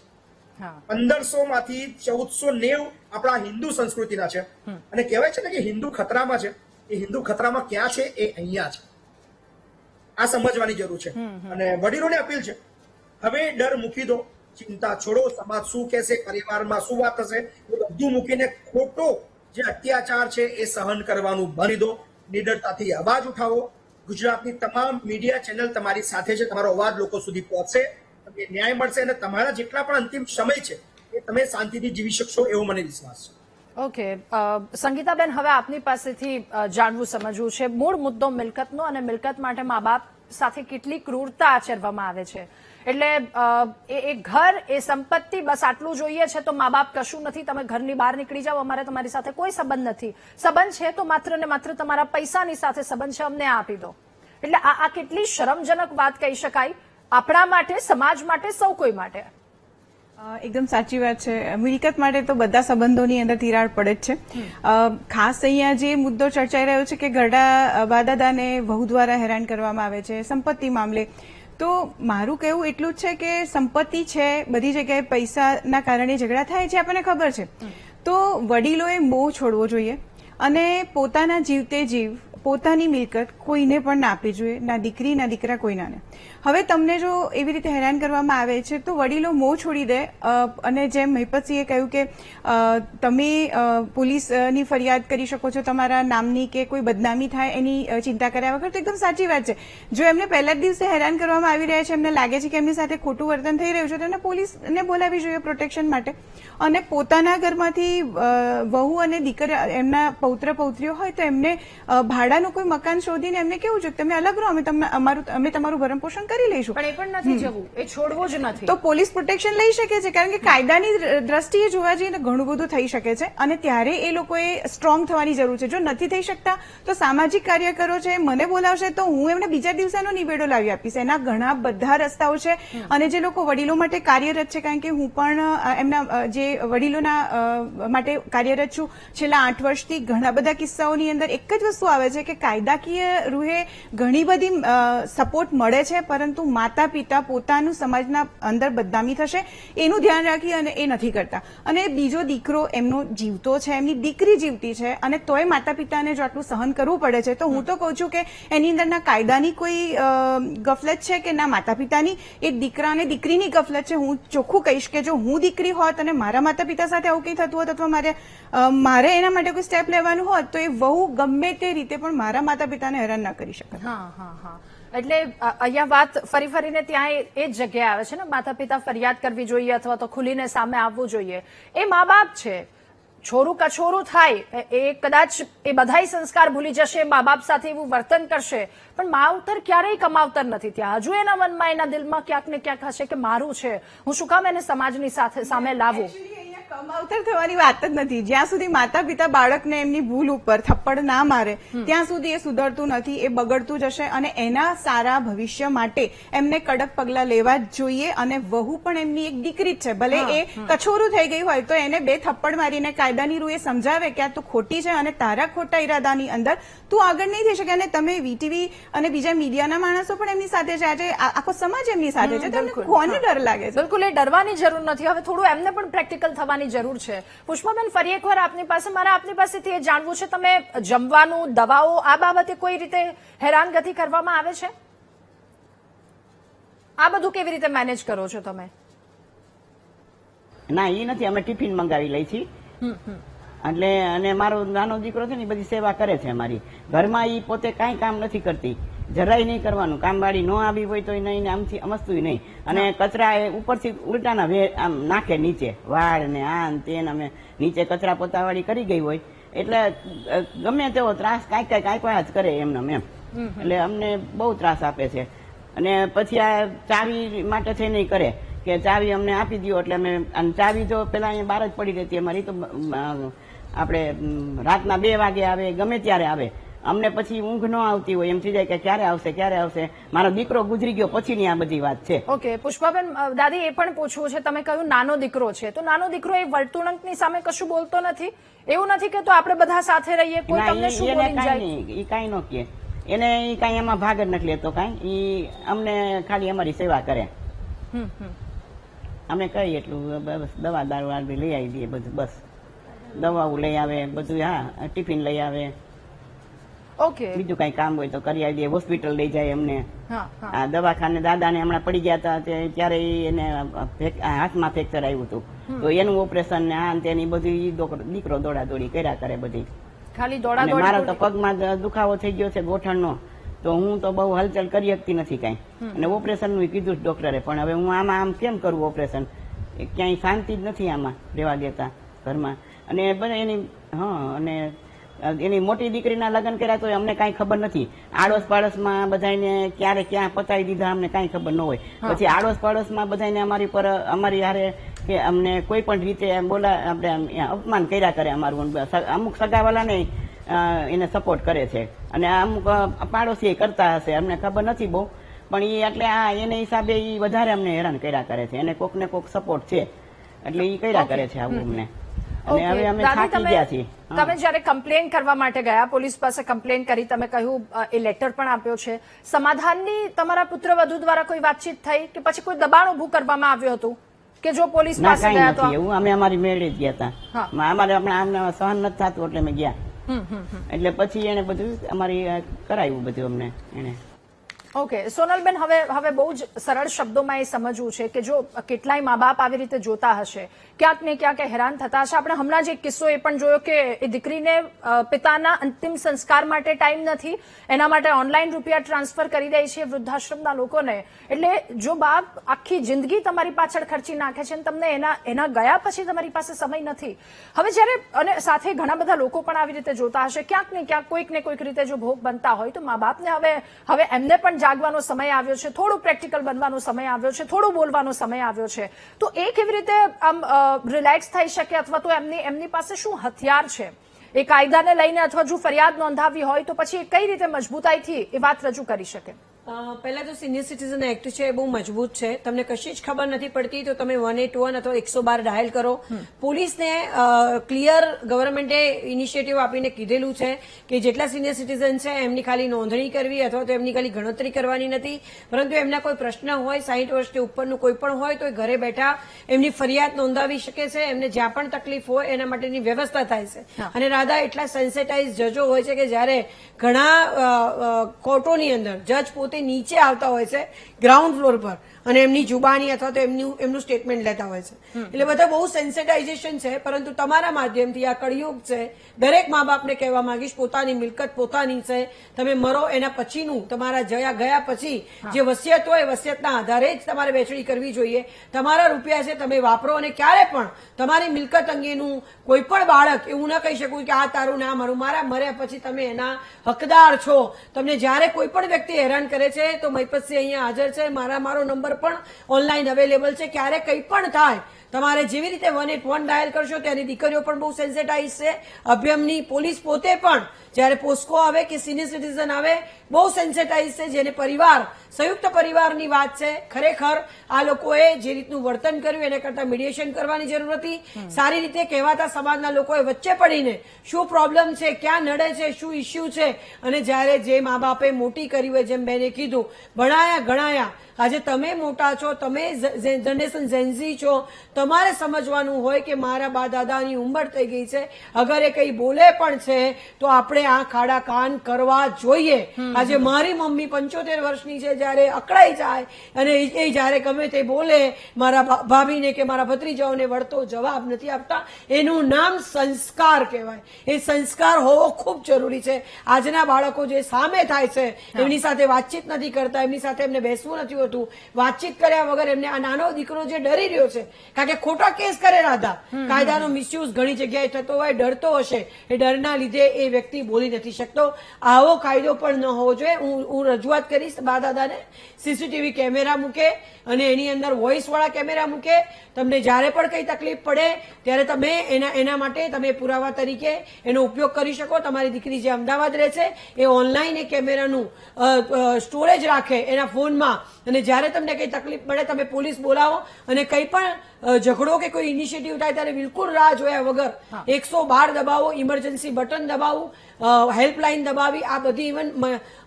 S6: 1500 માંથી 1490 આપણા હિન્દુ સંસ્કૃતિના છે. અને કહેવાય છે ને કે હિન્દુ ખતરામાં છે. એ હિન્દુ ખતરામાં ક્યાં છે? એ અહીંયા છે. આ સમજવાની જરૂર છે. અને વડીલોને અપીલ છે, હવે ડર મૂકી દો. ચિંતા છોડો. સમાજ શું કહેશે, પરિવારમાં શું વાત હશે, એ બધું મૂકીને ખોટો જે અત્યાચાર છે એ સહન કરવાનું બંધ દો. નિડરતાથી અવાજ ઉઠાવો. ગુજરાતની તમામ મીડિયા ચેનલ તમારી સાથે છે. તમારો અવાજ લોકો સુધી પહોંચશે, તમને ન્યાય મળશે અને તમારા જેટલા પણ અંતિમ સમય છે એ તમે શાંતિથી જીવી શકશો એવો મને વિશ્વાસ છે.
S1: ઓકે, સંગીતાબેન, હવે આપની પાસેથી જાણવું સમજવું છે મૂળ મુદ્દો મિલકતનો, અને મિલકત માટે મા બાપ સાથે કેટલી ક્રૂરતા આચરવામાં આવે છે. એટલે એ ઘર, એ સંપત્તિ, બસ આટલું જોઈએ છે તો મા બાપ કશું નથી, તમે ઘરની બહાર નીકળી જાઓ, અમારે તમારી સાથે કોઈ સંબંધ નથી, સંબંધ છે તો માત્ર ને માત્ર તમારા પૈસાની સાથે સંબંધ છે, અમને આપી દો. એટલે આ કેટલી શરમજનક વાત કહી શકાય આપણા માટે, સમાજ માટે, સૌ કોઈ માટે.
S7: એકદમ સાચી વાત છે. મિલકત માટે તો બધા સંબંધોની અંદર તિરાડ પડે જ છે. ખાસ અહીંયા જે મુદ્દો ચર્ચાઈ રહ્યો છે કે ઘરડા બા-દાદાને વહુ દ્વારા હેરાન કરવામાં આવે છે સંપત્તિ મામલે, તો મારું કહેવું એટલું જ છે કે સંપત્તિ છે, બધી જગ્યાએ પૈસાના કારણે ઝઘડા થાય છે, આપણને ખબર છે. તો વડીલોએ મોહ છોડવો જોઈએ અને પોતાના જીવતે જીવ પોતાની મિલકત કોઈને પણ ના આપવી જોઈએ, ના દીકરી ના દીકરા કોઈનાને. હવે તમને જો એવી રીતે હેરાન કરવામાં આવે છે તો વડીલો મોં છોડી દે. અને જેમ મહિપતસિંહે કહ્યું કે તમે પોલીસની ફરિયાદ કરી શકો છો તમારા નામની, કે કોઈ બદનામી થાય એની ચિંતા કર્યા વગર, તો એકદમ સાચી વાત છે. જો એમને પહેલા જ દિવસે હેરાન કરવામાં આવી રહ્યા છે, એમને લાગે છે કે એમની સાથે ખોટું વર્તન થઈ રહ્યું છે, તો એમને પોલીસને બોલાવવી જોઈએ પ્રોટેક્શન માટે. અને પોતાના ઘરમાંથી વહુ અને દીકરા, એમના પૌત્ર પૌત્રીઓ હોય તો એમને ભાડાનું કોઈ મકાન શોધીને એમને કેવું જોઈએ તમે અલગ રહો, અમે તમારું ભરણ પોષણ કરી લઈશું.
S1: પણ એ પણ નથી જવું, એ છોડવું જ નથી.
S7: તો પોલીસ પ્રોટેક્શન લઈ શકે છે, કારણ કે કાયદાની દ્રષ્ટિએ જોવા જઈએ તો ઘણું બધું થઈ શકે છે. અને ત્યારે એ લોકોએ સ્ટ્રોંગ થવાની જરૂર છે. જો નથી થઈ શકતા તો સામાજિક કાર્યકરો છે, મને બોલાવશે તો હું એમને બીજા દિવસેનો નિવેડો લાવી આપીશ. એના ઘણા બધા રસ્તાઓ છે. અને જે લોકો વડીલો માટે કાર્યરત છે, કારણ કે હું પણ એમના જે વડીલોના માટે કાર્યરત છું છેલ્લા 8 વર્ષથી, ઘણા બધા કિસ્સાઓની અંદર એક જ વસ્તુ આવે છે કે કાયદાકીય રૂહે ઘણી બધી સપોર્ટ મળે છે, પરંતુ માતા પિતા પોતાનું સમાજના અંદર બદનામી થશે એનું ધ્યાન રાખી અને એ નથી કરતા. અને બીજો દીકરો એમનો જીવતો છે, એમની દીકરી જીવતી છે, અને તોય માતા પિતાને જો આટલું સહન કરવું પડે છે, તો હું તો કહું છું કે એની અંદરના કાયદાની કોઈ ગફલત છે કે ના માતા પિતાની, એ દીકરા અને દીકરીની ગફલત છે. હું ચોખ્ખું કહીશ કે જો હું દીકરી હોત અને મારા માતા પિતા સાથે આવું કંઈ થતું હોત, અથવા મારે એના માટે કોઈ સ્ટેપ લેવાનું હોત, તો એ વહુ ગમે તે રીતે પણ મારા માતા પિતાને હેરાન ના કરી શકે.
S1: એટલે અહીંયા વાત ફરી ફરીને ત્યાં એ જ જગ્યાએ આવે છે ને, માતા પિતા ફરિયાદ કરવી જોઈએ અથવા તો ખુલીને સામે આવવું જોઈએ. એ મા બાપ છે, છોરું કછોરું થાય, એ કદાચ એ બધાય સંસ્કાર ભૂલી જશે, મા બાપ સાથે એવું વર્તન કરશે, પણ માવતર ક્યારેય કમાવતર નથી. ત્યાં હજુ એના મનમાં, એના દિલમાં ક્યાંક ને ક્યાંક હશે કે મારું છે, હું શું કામ એને સમાજની સાથે સામે લાવું.
S7: કમાવતર થવાની વાત જ નથી. જ્યાં સુધી માતા પિતા બાળકને એમની ભૂલ ઉપર થપ્પડ ના મારે ત્યાં સુધી એ સુધરતું નથી, એ બગડતું જશે. અને એના સારા ભવિષ્ય માટે એમને કડક પગલા લેવા જ જોઈએ. અને વહુ પણ એમની એક દીકરી જ છે, ભલે એ કછોરું થઈ ગઈ હોય તો એને 2 થપ્પડ મારીને કાયદાની રૂએ સમજાવે કે આ તું ખોટી છે અને તારા ખોટા ઈરાદાની અંદર તું આગળ નહીં થઈ શકે. અને તમે વીટીવી અને બીજા મીડિયાના માણસો પણ એમની સાથે છે, આજે આખો સમાજ એમની સાથે છે, તમને કોને ડર લાગે છે?
S1: બિલકુલ, એ ડરવાની જરૂર નથી. હવે થોડું એમને પણ પ્રેક્ટિકલ થવાની જરૂર છે. પુષ્પાબેન, ફરી એકવાર આપની પાસે, મારે આપની પાસેથી એ જાણવું છે, તમે જમવાનું, દવાઓ, આ બાબતે કોઈ રીતે હેરાનગતિ કરવામાં આવે છે? આ બધું કેવી રીતે મેનેજ કરો છો તમે?
S2: ના, એ નથી, અમે ટિફિન મંગાવી લઈ છીએ. એટલે અને મારો નાનો દીકરો છે ને બધી સેવા કરે છે અમારી ઘરમાં. એ પોતે કાંઈ કામ નથી કરતી, જરાય નહીં કરવાનું. કામવાળી ન આવી હોય તો નહીં, આમથી અમસ્તું નહીં. અને કચરા એ ઉપરથી ઉલટાના આમ નાખે નીચે, વાળ ને આ તે. અમે નીચે કચરા પોતાવાળી કરી ગઈ હોય એટલે ગમે તેવો ત્રાસ કાંઈક જ કરે એમને એમ. એટલે અમને બહુ ત્રાસ આપે છે. અને પછી આ ચાવી માટે થઈને નહીં કરે કે ચાવી અમને આપી દો, એટલે અમે ચાવી જો પેલા અહીંયા બહાર જ પડી રહેતી અમારી, તો આપણે રાતના 2 વાગે આવે, ગમે ત્યારે આવે. અમને પછી ઊંઘ ન આવતી હોય, એમ થઈ જાય કે ક્યારે આવશે. મારો દીકરો ગુજરી ગયો પછીની આ બધી વાત છે.
S1: ઓકે પુષ્પાબેન, દાદી એ પણ પૂછવું છે, તમે કહ્યું નાનો દીકરો છે, તો નાનો દીકરો એ વર્તુળકની સામે કશું બોલતો નથી? એવું નથી કે તો આપણે બધા સાથે રહીએ, કોઈ તમને શું બોલી જાય?
S2: એ કાંઈ ન કહે, એને એ કાંઈ એમાં ભાગ જ નથી લેતો કાંઈ. એ અમને ખાલી અમારી સેવા કરે. અમે કહીએ એટલું બસ, દવા દારૂ લઈ આવી દઈએ બધું, બસ દવાઓ લઈ આવે બધું. હા, ટિફિન લઈ આવે.
S1: ઓકે.
S2: બીજું કઈ કામ હોય તો કરી આવી દે, હોસ્પિટલ લઈ જાય અમને.
S1: હા હા
S2: આ દવાખાને દાદાને હમણાં પડી ગયા હતા ત્યારે એને હાથમાં ફ્રેક્ચર આવ્યું હતું, તો એનું ઓપરેશન ને આ ને તેની બધી દીકરો દોડાદોડી કર્યા કરે બધી.
S1: ખાલી
S2: અને મારા તો
S1: દોડા
S2: પગમાં દુખાવો થઈ ગયો છે ગોઠણનો, તો હું તો બહુ હલચલ કરી શકતી નથી કઈ. અને ઓપરેશન નું કીધું ડોક્ટરે, પણ હવે હું આમ કેમ કરું ઓપરેશન? ક્યાંય શાંતિ જ નથી આમાં રહેવા દેતા ઘરમાં. અને બધા અને એની મોટી દીકરીના લગ્ન કર્યા તો અમને કઈ ખબર નથી. આડોશ પાડોશમાં બધાને ક્યારે ક્યાં પતાવી દીધા અમને કઈ ખબર ન હોય. પછી આડોશ પાડોશમાં બધાને અમારી હારે કે અમને કોઈ પણ રીતે આપણે અપમાન કર્યા કરે અમારું. અમુક સગાવાલાને એને સપોર્ટ કરે છે અને અમુક પાડોશી કરતા હશે, અમને ખબર નથી બહુ, પણ એ એટલે એને હિસાબે એ વધારે અમને હેરાન કર્યા કરે છે. એને કોક ને કોક સપોર્ટ છે એટલે એ કર્યા કરે છે આવું અમને. અને હવે અમે થાકી ગયા છીએ.
S1: તમે જયારે કમ્પ્લેન કરવા માટે ગયા, પોલીસ પાસે કમ્પ્લેન કરી, તમે કહ્યું એ લેટર પણ આપ્યો છે, સમાધાનની તમારા પુત્રવધુ દ્વારા કોઈ વાતચીત થઈ કે પછી કોઈ દબાણ ઉભું કરવામાં આવ્યું હતું કે જો પોલીસ
S2: ના
S1: પાસે
S2: કઈ
S1: ગયા તો?
S2: નથી એવું, અમે અમારી મેળે જ ગયા હતા. અમારે આમને સહન નથી થતું એટલે અમે ગયા. એટલે પછી એને બધું અમારી કરાવ્યું બધું અમને એને.
S1: ઓકે સોનલબેન, હવે બહુ જ સરળ શબ્દોમાં એ સમજવું છે કે જો કેટલાય મા બાપ આવી રીતે જોતા હશે, ક્યાંક ને ક્યાંક હેરાન થતા હશે. આપણે હમણાં જ એક કિસ્સો એ પણ જોયો કે એ દીકરીને પિતાના અંતિમ સંસ્કાર માટે ટાઈમ નથી, એના માટે ઓનલાઈન રૂપિયા ટ્રાન્સફર કરી દે છે વૃદ્ધાશ્રમના લોકોને. એટલે જો બાપ આખી જિંદગી તમારી પાછળ ખર્ચી નાખે છે અને તમને એના ગયા પછી તમારી પાસે સમય નથી. હવે જયારે અને સાથે ઘણા બધા લોકો પણ આવી રીતે જોતા હશે, ક્યાંક ને ક્યાંક કોઈક ને કોઈક રીતે જો ભોગ બનતા હોય, તો મા બાપને હવે એમને પણ જાગવાનો સમય આવ્યો છે, થોડું પ્રેક્ટિકલ બનવાનો સમય આવ્યો છે, થોડું બોલવાનો સમય આવ્યો છે. તો એ કેવી રીતે આમ રિલેક્સ થઈ શકે, અથવા તો એમની પાસે શું હથિયાર છે એ કાયદાને લઈને, અથવા જો ફરિયાદ નોંધાવી હોય તો પછી એ કઈ રીતે મજબૂતાઈથી એ વાત રજૂ કરી શકે?
S4: પહેલા તો સિનિયર સિટીઝન એક્ટ છે એ બહુ મજબૂત છે. તમને કશી જ ખબર નથી પડતી તો તમે 181 અથવા 112 ડાયલ કરો. પોલીસને ક્લિયર ગવર્મેન્ટે ઇનિશિયેટિવ આપીને કીધેલું છે કે જેટલા સિનિયર સિટીઝન છે એમની ખાલી નોંધણી કરવી અથવા તો એમની ખાલી ગણતરી કરવાની નથી, પરંતુ એમના કોઈ પ્રશ્ન હોય, 60 વર્ષથી ઉપરનું કોઈ પણ હોય તો એ ઘરે બેઠા એમની ફરિયાદ નોંધાવી શકે છે. એમને જ્યાં પણ તકલીફ હોય એના માટેની વ્યવસ્થા થાય છે. અને રાધા એટલા સેન્સિટાઇઝ જજો હોય છે કે જયારે ઘણા કોર્ટોની અંદર જજ પોતે નીચે આવતા હોય છે ગ્રાઉન્ડ ફ્લોર પર અને એમની જુબાની અથવા તો એમનું સ્ટેટમેન્ટ લેતા હોય છે. એટલે બધા બહુ સેન્સિટાઇઝેશન છે. પરંતુ તમારા માધ્યમથી આ કળિયુગ છે, દરેક મા બાપને કહેવા માંગીશ, પોતાની મિલકત પોતાની છે. તમે મરો એના પછીનું, તમારા ગયા પછી જે વસિયત હોય વસિયતના આધારે જ તમારે વહેંચણી કરવી જોઈએ. તમારા રૂપિયા છે, તમે વાપરો. અને ક્યારે પણ તમારી મિલકત અંગેનું કોઈ પણ બાળક એવું ના કહી શકું કે આ તારું ના મારું, મારા મર્યા પછી તમે એના હકદાર છો. તમને જયારે કોઈ પણ વ્યક્તિ હેરાન કરે છે તો મહિપતસિંહ અહીંયા હાજર છે, મારો નંબર પણ ઓનલાઈન અવેલેબલ છે. ક્યારે કંઈ પણ થાય તમારે જેવી રીતે 181 ડાયલ કરશો, ત્યાંની દીકરીઓ પણ બહુ સેન્સિટાઇઝ છે. અભ્યમની પોલીસ પોતે પણ જયારે પોસ્કો આવે કે સિનિયર સિટીઝન આવે બહુ સેન્સિટાઇઝ છે. જેને પરિવાર, સંયુક્ત પરિવારની વાત છે. ખરેખર આ લોકોએ જે રીતનું વર્તન કર્યું એના કરતા મીડિયેશન કરવાની જરૂર હતી. સારી રીતે કહેવાતા સમાજના લોકોએ વચ્ચે પડીને શું પ્રોબ્લેમ છે, ક્યાં નડે છે, શું ઇસ્યુ છે, અને જયારે જે મા બાપે મોટી કરી હોય, જેમ બેને કીધું, ભણાયા ગણાયા, આજે તમે મોટા છો, તમે જનરેશન ઝેન્ઝી છો, તમારે સમજવાનું હોય કે મારા બા દાદાની ઉંમર થઈ ગઈ છે, અગર એ કઈ બોલે પણ છે તો આપણે આ ખાડા કાન કરવા જોઈએ. આજે મારી મમ્મી 75 વર્ષની છે, જયારે અકળાઈ જાય અને એ જયારે ગમે તે બોલે, મારા ભાભીને કે મારા ભત્રીજાઓને વળતો જવાબ નથી આપતા, એનું નામ સંસ્કાર કહેવાય. એ સંસ્કાર હોવો ખૂબ જરૂરી છે. આજના બાળકો જે સામે થાય છે એમની સાથે વાતચીત નથી કરતા, એમની સાથે એમને બેસવું નથી હોતું. વાતચીત કર્યા વગર એમને આ નાનો દીકરો જે ડરી રહ્યો છે, કારણ કે ખોટા કેસ કરે રાધા, કાયદાનો મિસયુઝ ઘણી જગ્યાએ થતો હોય, ડરતો હશે, એ ડરના લીધે એ વ્યક્તિ બોલી નથી શકતો. આવો કાયદો પણ ન હોવો જોઈએ. હું રજૂઆત કરીશ બા દાદાને સીસીટીવી કેમેરા મૂકે અને એની અંદર વોઇસ વાળા કેમેરા મૂકે. તમને જયારે પણ કઈ તકલીફ પડે ત્યારે તમે એના માટે તમે પુરાવા તરીકે એનો ઉપયોગ કરી શકો. તમારી દીકરી જે અમદાવાદ રહે છે એ ઓનલાઈન એ કેમેરાનું સ્ટોરેજ રાખે એના ફોનમાં, અને જયારે તમને કઈ તકલીફ પડે તમે પોલીસ બોલાવો. અને કઈ પણ ઝઘડો કે કોઈ ઇનિશિયેટિવ થાય ત્યારે બિલકુલ રાહ જોયા વગર 112 દબાવો, ઇમરજન્સી બટન દબાવવું, હેલ્પલાઇન દબાવી, આ બધી ઇવન.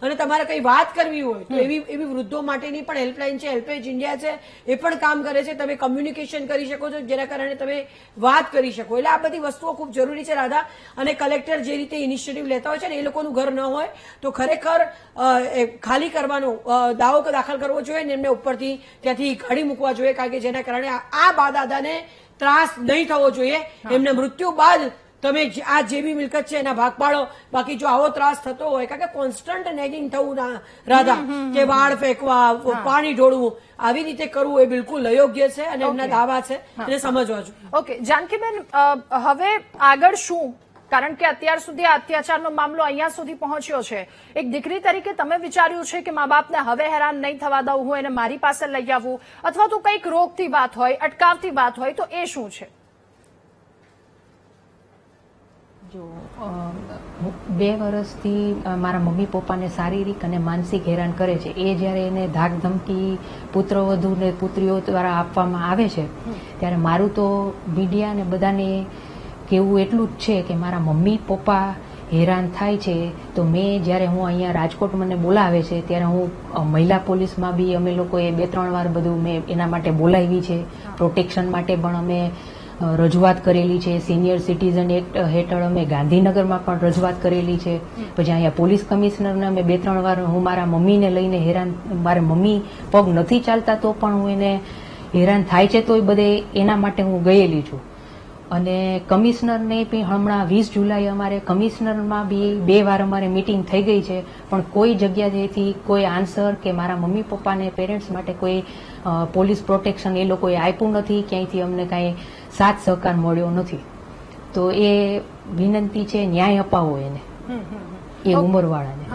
S4: અને તમારે કઈ વાત કરવી હોય તો એવી વૃદ્ધો માટેની પણ હેલ્પલાઇન છે, હેલ્પેજ ઇન્ડિયા છે, એ પણ કામ કરે છે. તમે કમ્યુનિકેશન કરી શકો છો, જેના કારણે તમે વાત કરી શકો. એટલે આ બધી વસ્તુઓ ખૂબ જરૂરી છે રાધા. અને કલેક્ટર જે રીતે ઇનિશિયેટિવ લેતા હોય છે ને, એ લોકોનું ઘર ન હોય તો ખરેખર ખાલી કરવાનો દાવો દાખલ કરવો જોઈએ ને એમને ઉપરથી ત્યાંથી કાઢી મૂકવા જોઈએ, કારણ કે જેના કારણે આ બા દાદાને ત્રાસ નહીં થવો જોઈએ. એમના મૃત્યુ બાદ તમે આ જે બી મિલકત છે એના ભાગ પાડો. બાકી જો આવો ત્રાસ થતો હોય, કારણ કે કોન્સ્ટન્ટ નેગિંગ થવું રાધા, કે વાળ ફેંકવા, પાણી ઢોળવું, આવી રીતે કરવું એ બિલકુલ અયોગ્ય છે અને એમના દાવા છે એને સમજવા જોઈએ.
S1: ઓકે જાનકીબેન, હવે આગળ શું? કારણ કે અત્યાર સુધી આ અત્યાચારનો મામલો અહીંયા સુધી પહોંચ્યો છે. એક દીકરી તરીકે તમે વિચાર્યું છે કે મા બાપને હવે હેરાન નહીં થવા દઉં, હું એને મારી પાસે લઈ આવવું, અથવા તો કંઈક રોકતી વાત હોય, અટકાવતી વાત હોય, તો એ શું છે?
S5: જો 2 વર્ષથી મારા મમ્મી પપ્પાને શારીરિક અને માનસિક હેરાન કરે છે. એ જ્યારે એને ધાક ધમકી પુત્રવધુ ને પુત્રીઓ દ્વારા આપવામાં આવે છે, ત્યારે મારું તો મીડિયા ને બધાને કહેવું એટલું જ છે કે મારા મમ્મી પપ્પા હેરાન થાય છે. તો મેં જ્યારે હું અહીંયા રાજકોટ મને બોલાવે છે, ત્યારે હું મહિલા પોલીસમાં બી અમે લોકોએ 2-3 વાર બધું મેં એના માટે બોલાવી છે. પ્રોટેક્શન માટે પણ અમે રજૂઆત કરેલી છે. સિનિયર સિટીઝન એક્ટ હેઠળ અમે ગાંધીનગરમાં પણ રજૂઆત કરેલી છે. પછી અહીંયા પોલીસ કમિશનરને અમે 2-3 વાર હું મારા મમ્મીને લઈને હેરાન, મારા મમ્મી પગ નથી ચાલતા તો પણ હું એને હેરાન થાય છે તો બધે એના માટે હું ગયેલી છું. અને કમિશનરને બી હમણાં 20 જુલાઈ અમારે કમિશનરમાં બી 2 વાર અમારે મીટિંગ થઈ ગઈ છે, પણ કોઈ જગ્યાએથી કોઈ આન્સર કે મારા મમ્મી પપ્પાને પેરેન્ટ્સ માટે કોઈ પોલીસ પ્રોટેક્શન એ લોકોએ આપ્યું નથી. ક્યાંયથી અમને કાંઈ સાથ સહકાર મળ્યો નથી. તો એ વિનંતી છે, ન્યાય અપાવો એને, એ ઉંમરવાળાને.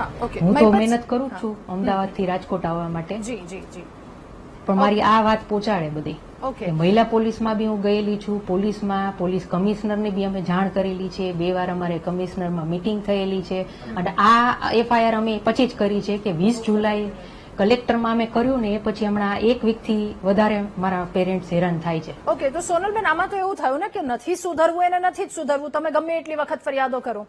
S5: હું તો મહેનત કરું જ છું અમદાવાદથી રાજકોટ આવવા માટે,
S1: જી જી જી,
S5: પણ મારી આ વાત પહોંચાડે બધી.
S1: ઓકે,
S5: મહિલા પોલીસમાં બી હું ગયેલી છું. પોલીસમાં પોલીસ કમિશનરને બી અમે જાણ કરેલી છે. 2 વાર અમારે કમિશનરમાં મીટિંગ થયેલી છે. અને આ એફઆઈઆર અમે પછી જ કરી છે કે 20 જુલાઈ કલેક્ટરમાં અમે કર્યું ને એ પછી હમણાં 1 વીકથી વધારે મારા પેરેન્ટ્સ હેરાન થાય છે.
S1: ઓકે, તો સોનલબેન, આમાં તો એવું થયું ને કે નથી સુધરવું એને નથી જ સુધરવું. તમે ગમે એટલી વખત ફરિયાદો કરો.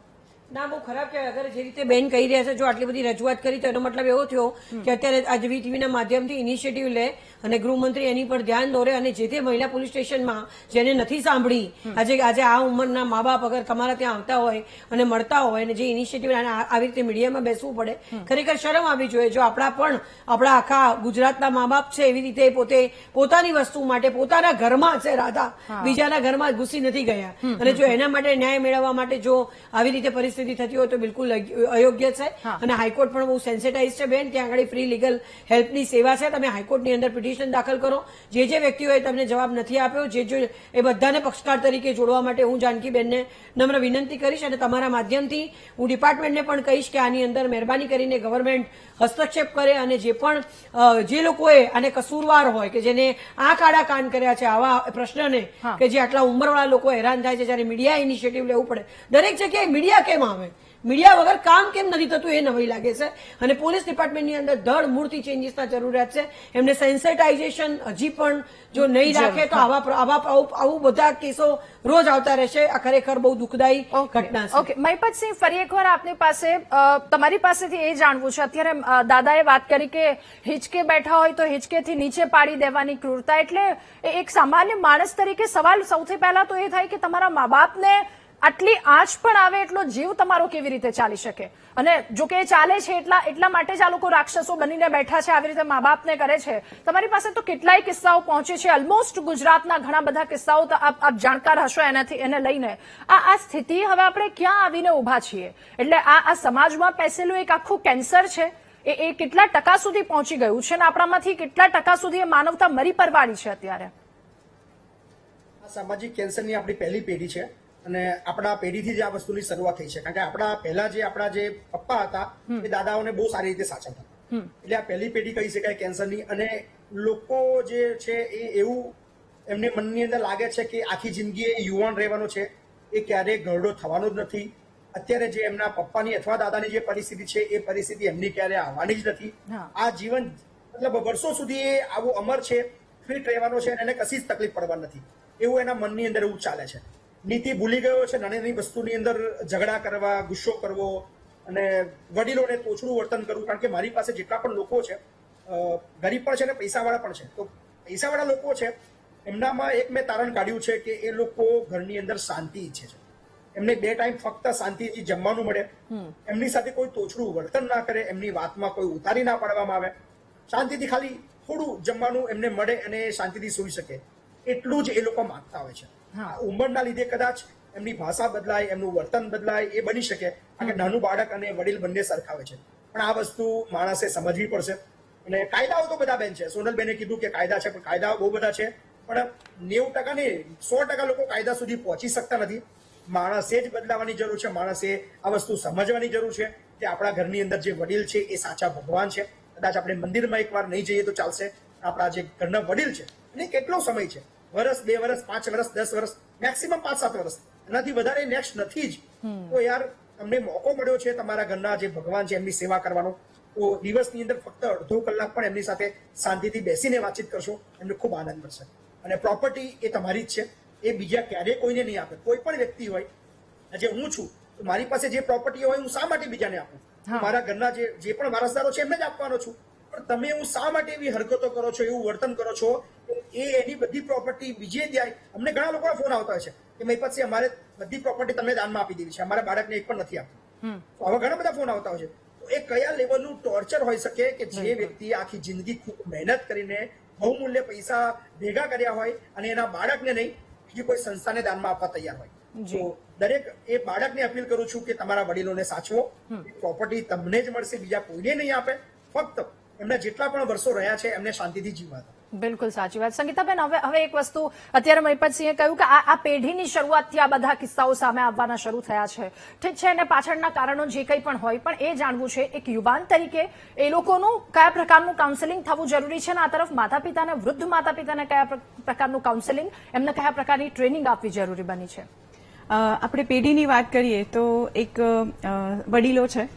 S4: ના, બહુ ખરાબ કહેવાય. અગર જે રીતે બેન કહી રહ્યા છે, જો આટલી બધી રજૂઆત કરી તો એનો મતલબ એવો થયો કે અત્યારે આ વીટીવીના માધ્યમથી ઇનિશિયેટિવ લે અને ગૃહમંત્રી એની પર ધ્યાન દોરે અને જે તે મહિલા પોલીસ સ્ટેશનમાં જેને નથી સાંભળી, આજે આ ઉંમરના મા બાપ અગર તમારા ત્યાં આવતા હોય અને મળતા હોય અને જે ઇનિશિયેટિવ આવી રીતે મીડિયામાં બેસવું પડે, ખરેખર શરમ આવવી જોઈએ. જો આપણા આખા ગુજરાતના મા બાપ છે એવી રીતે પોતે પોતાની વસ્તુ માટે પોતાના ઘરમાં છે રાધા, બીજાના ઘરમાં ઘૂસી નથી ગયા. અને જો એના માટે ન્યાય મેળવવા માટે જો આવી રીતે પરિસ્થિતિ થતી હોય તો બિલકુલ અયોગ્ય છે. અને હાઈકોર્ટ પણ બહુ સેન્સિટાઇઝ છે બેન. ત્યાં આગળ ફ્રી લીગલ હેલ્પની સેવા છે. તમે હાઈકોર્ટની અંદર પિટિશન દાખલ કરો. જે વ્યક્તિઓએ તમને જવાબ નથી આપ્યો, એ બધાને પક્ષકાર તરીકે જોડવા માટે હું જાનકીબેનને નમ્ર વિનંતી કરીશ. અને તમારા માધ્યમથી હું ડિપાર્ટમેન્ટને પણ કહીશ કે આની અંદર મહેરબાની કરીને ગવર્મેન્ટ હસ્તક્ષેપ કરે અને જે લોકોએ આને કસૂરવાર હોય કે જેને આંખ આડા કાન કર્યા છે આવા પ્રશ્નને, કે જે આટલા ઉંમરવાળા લોકો હેરાન થાય છે, જ્યારે મીડિયા ઇનિશિયેટિવ લેવું પડે. દરેક જગ્યાએ મીડિયા કેમ આવે? મીડિયા વગર કામ કેમ નથી થતું એ નવાઈ લાગે છે. અને પોલીસ ડિપાર્ટમેન્ટની અંદર ધડ મૂળથી ચેન્જીસના જરૂરિયાત છે. એમને સેન્સિટાઇઝેશન હજી પણ જો નહીં રાખે તો આવું બધા કેસો રોજ આવતા રહેશે. આ ખરેખર બહુ દુઃખદાયી ઘટના છે.
S1: ઓકે, મહિપતસિંહ, ફરી એકવાર આપની પાસે તમારી પાસેથી એ જાણવું છે. અત્યારે દાદાએ વાત કરી કે હિંચકે બેઠા હોય તો હિંચકેથી નીચે પાડી દેવાની ક્રૂરતા. એટલે એક સામાન્ય માણસ તરીકે સવાલ સૌથી પહેલા તો એ થાય કે તમારા મા બાપને આટલી આંચ પણ આવે એટલો જીવ તમારો કેવી રીતે ચાલી શકે? અને જો કે ચાલે છે એટલા માટે જ આ લોકો રાક્ષસો બનીને બેઠા છે, આવી રીતે મા બાપને કરે છે. તમારી પાસે તો કેટલાય કિસ્સાઓ પહોંચે છે, ઓલમોસ્ટ ગુજરાતના ઘણા બધા કિસ્સાઓ આપ જાણકાર હશો એને લઈને. આ સ્થિતિ હવે આપણે ક્યાં આવીને ઉભા છીએ? એટલે આ સમાજમાં પેસેલું એક આખું કેન્સર છે, એ કેટલા ટકા સુધી પહોંચી ગયું છે અને આપણામાંથી કેટલા ટકા સુધી એ માનવતા મરી પરવાડી છે અત્યારે?
S6: સામાજિક કેન્સરની આપણી પહેલી પેઢી છે અને આપણા પેઢીથી જ આ વસ્તુની શરૂઆત થઈ છે. કારણ કે આપણા જે પપ્પા હતા એ દાદાઓને બહુ સારી રીતે સાચવતા. એટલે આ પહેલી પેઢી કહી શકાય કેન્સરની. અને લોકો જે છે એ એવું એમને મનની અંદર લાગે છે કે આખી જિંદગી એ યુવાન રહેવાનો છે, એ ક્યારેય ઘરડો થવાનો જ નથી. અત્યારે જે એમના પપ્પાની અથવા દાદાની જે પરિસ્થિતિ છે એ પરિસ્થિતિ એમની ક્યારે આવવાની જ નથી. આ જીવન મતલબ વર્ષો સુધી એ આવું અમર છે, ફિટ રહેવાનો છે અને એને કશી જ તકલીફ પડવાની નથી, એવું એના મનની અંદર એવું ચાલે છે. નીતિ ભૂલી ગયો છે. નાની નાની વસ્તુની અંદર ઝઘડા કરવા, ગુસ્સો કરવો અને વડીલોને તોછડું વર્તન કરવું. કારણ કે મારી પાસે જેટલા પણ લોકો છે ગરીબ પણ છે અને પૈસાવાળા પણ છે. તો પૈસાવાળા લોકો છે એમનામાં એક મેં તારણ કાઢ્યું છે કે એ લોકો ઘરની અંદર શાંતિ ઈચ્છે છે. એમને 2 ટાઈમ ફક્ત શાંતિથી જમવાનું મળે, એમની સાથે કોઈ તોછડું વર્તન ના કરે, એમની વાતમાં કોઈ ઉતારી ના પાડવામાં આવે, શાંતિથી ખાલી થોડું જમવાનું એમને મળે અને શાંતિથી સૂઈ શકે, એટલું જ એ લોકો માંગતા હોય છે. ઉંમરના લીધે કદાચ એમની ભાષા બદલાય, એમનું વર્તન બદલાય, એ બની શકે. કારણ કે નાનું બાળક અને વડીલ બંને સરખા હોય છે, પણ આ વસ્તુ માણસે સમજવી પડશે. અને કાયદાઓ તો બધા બેન છે. સોનલબેને કીધું કે કાયદા છે, પણ કાયદાઓ બહુ બધા છે, પણ 90% ને 100% લોકો કાયદા સુધી પહોંચી શકતા નથી. માણસે જ બદલાવાની જરૂર છે. માણસે આ વસ્તુ સમજવાની જરૂર છે કે આપણા ઘરની અંદર જે વડીલ છે એ સાચા ભગવાન છે. કદાચ આપણે મંદિરમાં એકવાર નહીં જઈએ તો ચાલશે, આપણા જે ઘરના વડીલ છે અને કેટલો સમય છે, વર્ષ, 2 વર્ષ, 5 વર્ષ, 10 વર્ષ, મેક્સિમમ 5-7 વર્ષ, એનાથી વધારે નેક્સ્ટ નથી જ. તો યાર તમને મોકો મળ્યો છે તમારા ઘરના જે ભગવાન છે એમની સેવા કરવાનો, તો દિવસની અંદર ફક્ત અડધો કલાક પણ એમની સાથે શાંતિથી બેસીને વાતચીત કરશો, એમને ખૂબ આનંદ મળશે. અને પ્રોપર્ટી એ તમારી જ છે, એ બીજા ક્યારેય કોઈને નહીં આપે. કોઈ પણ વ્યક્તિ હોય, જે હું છું, તો મારી પાસે જે પ્રોપર્ટી હોય હું શા માટે બીજાને આપું? મારા ઘરના જે પણ વારસદારો છે એમને જ આપવાનો છું. પણ તમે એવું શા માટે એવી હરકતો કરો છો, એવું વર્તન કરો છો, એની બધી પ્રોપર્ટી બીજે જાય. અમને ઘણા લોકોના ફોન આવતા હોય છે કે મેં પછી અમારે બધી પ્રોપર્ટી તમને દાનમાં આપી દીધી છે, અમારા બાળકને એક પણ નથી આપી. તો આવા ઘણા બધા ફોન આવતા હોય છે. તો એ કયા લેવલનું ટોર્ચર હોઈ શકે કે જે વ્યક્તિ આખી જિંદગી ખૂબ મહેનત કરીને બહુમૂલ્ય પૈસા ભેગા કર્યા હોય અને એના બાળકને નહીં, બીજી કોઈ સંસ્થાને દાનમાં આપવા તૈયાર હોય. તો દરેક એ બાળકને અપીલ કરું છું કે તમારા વડીલોને સાચવો. પ્રોપર્ટી તમને જ મળશે, બીજા કોઈને નહીં આપે. ફક્ત એમના જેટલા પણ વર્ષો રહ્યા છે એમને શાંતિથી જીવવા દો.
S1: બિલકુલ સાચી વાત. સંગીતાબેન, હવે એક વસ્તુ અત્યારે મહિપતસિંહે કહ્યું કે આ પેઢીની શરૂઆતથી આ બધા કિસ્સાઓ સામે આવવાના શરૂ થયા છે. ઠીક છે, અને પાછળના કારણો જે કંઈ પણ હોય, પણ એ જાણવું છે એક યુવાન તરીકે એ લોકોનું કયા પ્રકારનું કાઉન્સેલિંગ થવું જરૂરી છે, અને આ તરફ માતા પિતાને, વૃદ્ધ માતા પિતાને કયા પ્રકારનું કાઉન્સેલિંગ, એમને કયા પ્રકારની ટ્રેનિંગ આપવી જરૂરી બની છે?
S7: આપણે પેઢીની વાત કરીએ તો એક વડીલો છે,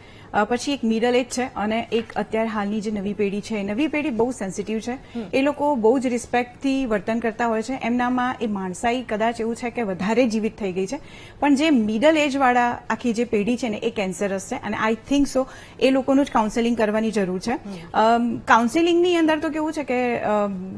S7: પછી એક મિડલ એજ છે, અને એક અત્યારે હાલની જે નવી પેઢી છે. નવી પેઢી બહુ સેન્સિટિવ છે. એ લોકો બહુ જ રિસ્પેક્ટથી વર્તન કરતા હોય છે. એમનામાં એ માણસાઈ કદાચ એવું છે કે વધારે જીવિત થઈ ગઈ છે. પણ જે મિડલ એજ વાળા આખી જે પેઢી છે ને એ કેન્સરસ છે, અને આઈ થિંક સો એ લોકોનું જ કાઉન્સેલિંગ કરવાની જરૂર છે. કાઉન્સેલિંગની અંદર તો કેવું છે કે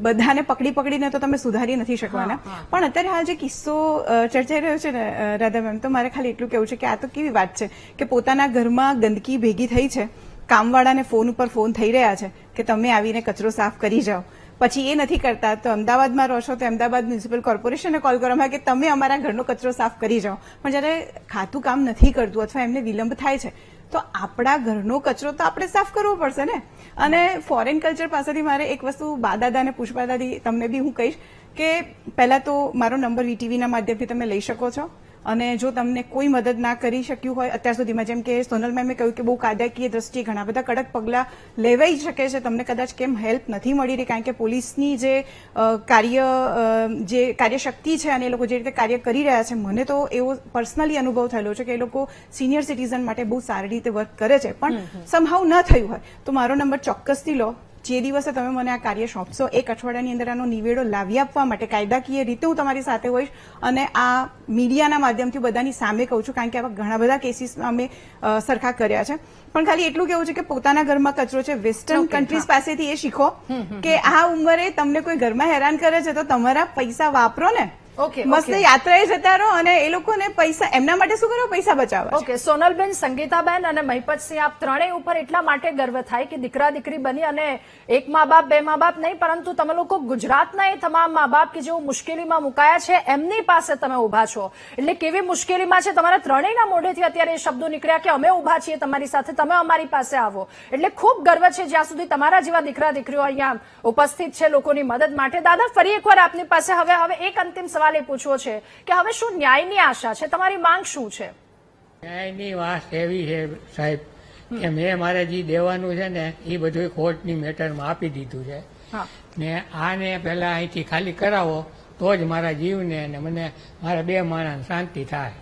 S7: બધાને પકડીને તો તમે સુધારી નથી શકવાના. પણ અત્યારે હાલ જે કિસ્સો ચર્ચાઈ રહ્યો છે ને રાધા મેમ, તો મારે ખાલી એટલું કહેવું છે કે આ તો કેવી વાત છે કે પોતાના ઘરમાં ગંદકી ભેગી થઈ છે, કામવાળાને ફોન ઉપર ફોન થઈ રહ્યા છે કે તમે આવીને કચરો સાફ કરી જાઓ. પછી એ નથી કરતા તો અમદાવાદમાં રહો છો તો અમદાવાદ મ્યુનિસિપલ કોર્પોરેશનને કોલ કરવામાં કે તમે અમારા ઘરનો કચરો સાફ કરી જાઓ. પણ જ્યારે ખાતું કામ નથી કરતું અથવા એમને વિલંબ થાય છે તો આપણા ઘરનો કચરો તો આપણે સાફ કરવો પડશે ને. અને ફોરેન કલ્ચર પાસેથી મારે એક વસ્તુ બા દાદા અને પુષ્પા દાદી તમને બી હું કહીશ કે પહેલા તો મારો નંબર વીટીવીના માધ્યમથી તમે લઈ શકો છો. અને જો તમને કોઈ મદદ ના કરી શક્યું હોય અત્યાર સુધીમાં, જેમ કે સોનલ મેમે કહ્યું કે બહુ કાયદાકીય દ્રષ્ટિએ ઘણા બધા કડક પગલાં લેવાઈ શકે છે, તમને કદાચ કેમ હેલ્પ નથી મળી રહી કારણ કે પોલીસની જે કાર્યશક્તિ છે અને એ લોકો જે રીતે કાર્ય કરી રહ્યા છે, મને તો એવો પર્સનલી અનુભવ થયેલો છે કે એ લોકો સિનિયર સિટીઝન માટે બહુ સારી રીતે વર્ક કરે છે. પણ સમહાઉ ન થયું હોય તો મારો નંબર ચોક્કસથી લો. જે દિવસે તમે મને આ કાર્ય સોંપશો, એક અઠવાડિયાની અંદર આનો નિવેડો લાવી આપવા માટે કાયદાકીય રીતે હું તમારી સાથે હોઈશ. અને આ મીડિયાના માધ્યમથી બધાની સામે કહું છું કારણ કે આવા ઘણા બધા કેસીસ અમે સરખા કર્યા છે. પણ ખાલી એટલું કેવું છે કે પોતાના ઘરમાં કચરો છે, વેસ્ટર્ન કન્ટ્રીઝ પાસેથી એ શીખો કે આ ઉંમરે તમને કોઈ ઘરમાં હેરાન કરે છે તો તમારા પૈસા વાપરો ને. મસ્ત યાત્રાએ જતા રહો અને એ લોકોને પૈસા એમના માટે શું કરો, પૈસા બચાવો.
S1: ઓકે, સોનલબેન, સંગીતાબેન અને મહિપતસિંહ, આપ ત્રણેય ઉપર એટલા માટે ગર્વ થાય કે દીકરા દીકરી બની અને એક મા બાપ, બે મા બાપ નહીં, પરંતુ તમે લોકો ગુજરાતના એ તમામ મા બાપ કે જેઓ મુશ્કેલીમાં મુકાયા છે એમની પાસે તમે ઉભા છો. એટલે કેવી મુશ્કેલીમાં છે, તમારા ત્રણેયના મોઢેથી અત્યારે એ શબ્દો નીકળ્યા કે અમે ઉભા છીએ તમારી સાથે, તમે અમારી પાસે આવો. એટલે ખૂબ ગર્વ છે જ્યાં સુધી તમારા જેવા દીકરા દીકરીઓ અહીંયા ઉપસ્થિત છે લોકોની મદદ માટે. દાદા, ફરી એકવાર આપની પાસે હવે એક અંતિમ સવાલ એ પૂછવો છે કે હવે શું ન્યાયની આશા છે, તમારી માંગ શું છે?
S3: ન્યાયની વાત એવી છે સાહેબ કે મેં મારે જે દેવાનું છે ને એ બધું કોર્ટની મેટરમાં આપી દીધું છે ને આને પેલા અહીંથી ખાલી કરાવો તો જ મારા જીવને અને મને મારા બે માણસ શાંતિ થાય.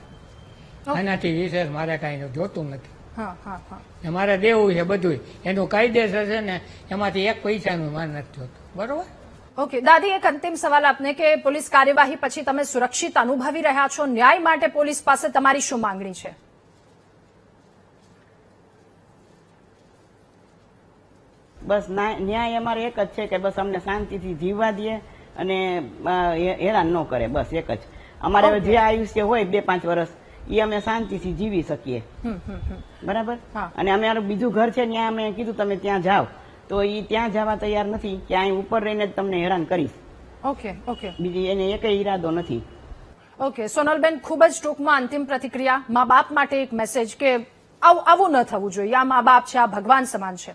S3: આનાથી વિશેષ મારે કાંઈ જોતું નથી. મારે દેવું છે બધું એનું કાયદેસર છે ને, એમાંથી એક પૈસાનું માન નથી જોતું. બરોબર?
S1: ઓકે દાદી, એક અંતિમ સવાલ આપને કે પોલીસ કાર્યવાહી પછી તમે સુરક્ષિત અનુભવી રહ્યા છો, ન્યાય માટે પોલીસ પાસે તમારી શું માંગણી છે?
S2: બસ ન્યાય અમારે એક જ છે કે બસ અમને શાંતિથી જીવવા દે અને હેરાન ન કરે, બસ એક જ. અમારે હવે જે આયુષ્ય હોય 2-5 વર્ષ એ અમે શાંતિથી જીવી શકીએ, બરાબર. અને અમારું બીજું ઘર છે ત્યાં અમે કીધું તમે ત્યાં જાઓ, તો એ ત્યાં જવા તૈયાર નથી કે અહીં ઉપર રહીને જ તમને હેરાન કરીશ.
S1: ઓકે ઓકે,
S2: બીજી એને એક ઈરાદો નથી.
S1: ઓકે સોનલબેન, ખૂબ જ ટૂંકમાં અંતિમ પ્રતિક્રિયા, મા બાપ માટે એક મેસેજ કે આવું ન થવું જોઈએ, આ મા બાપ છે, આ ભગવાન સમાન છે.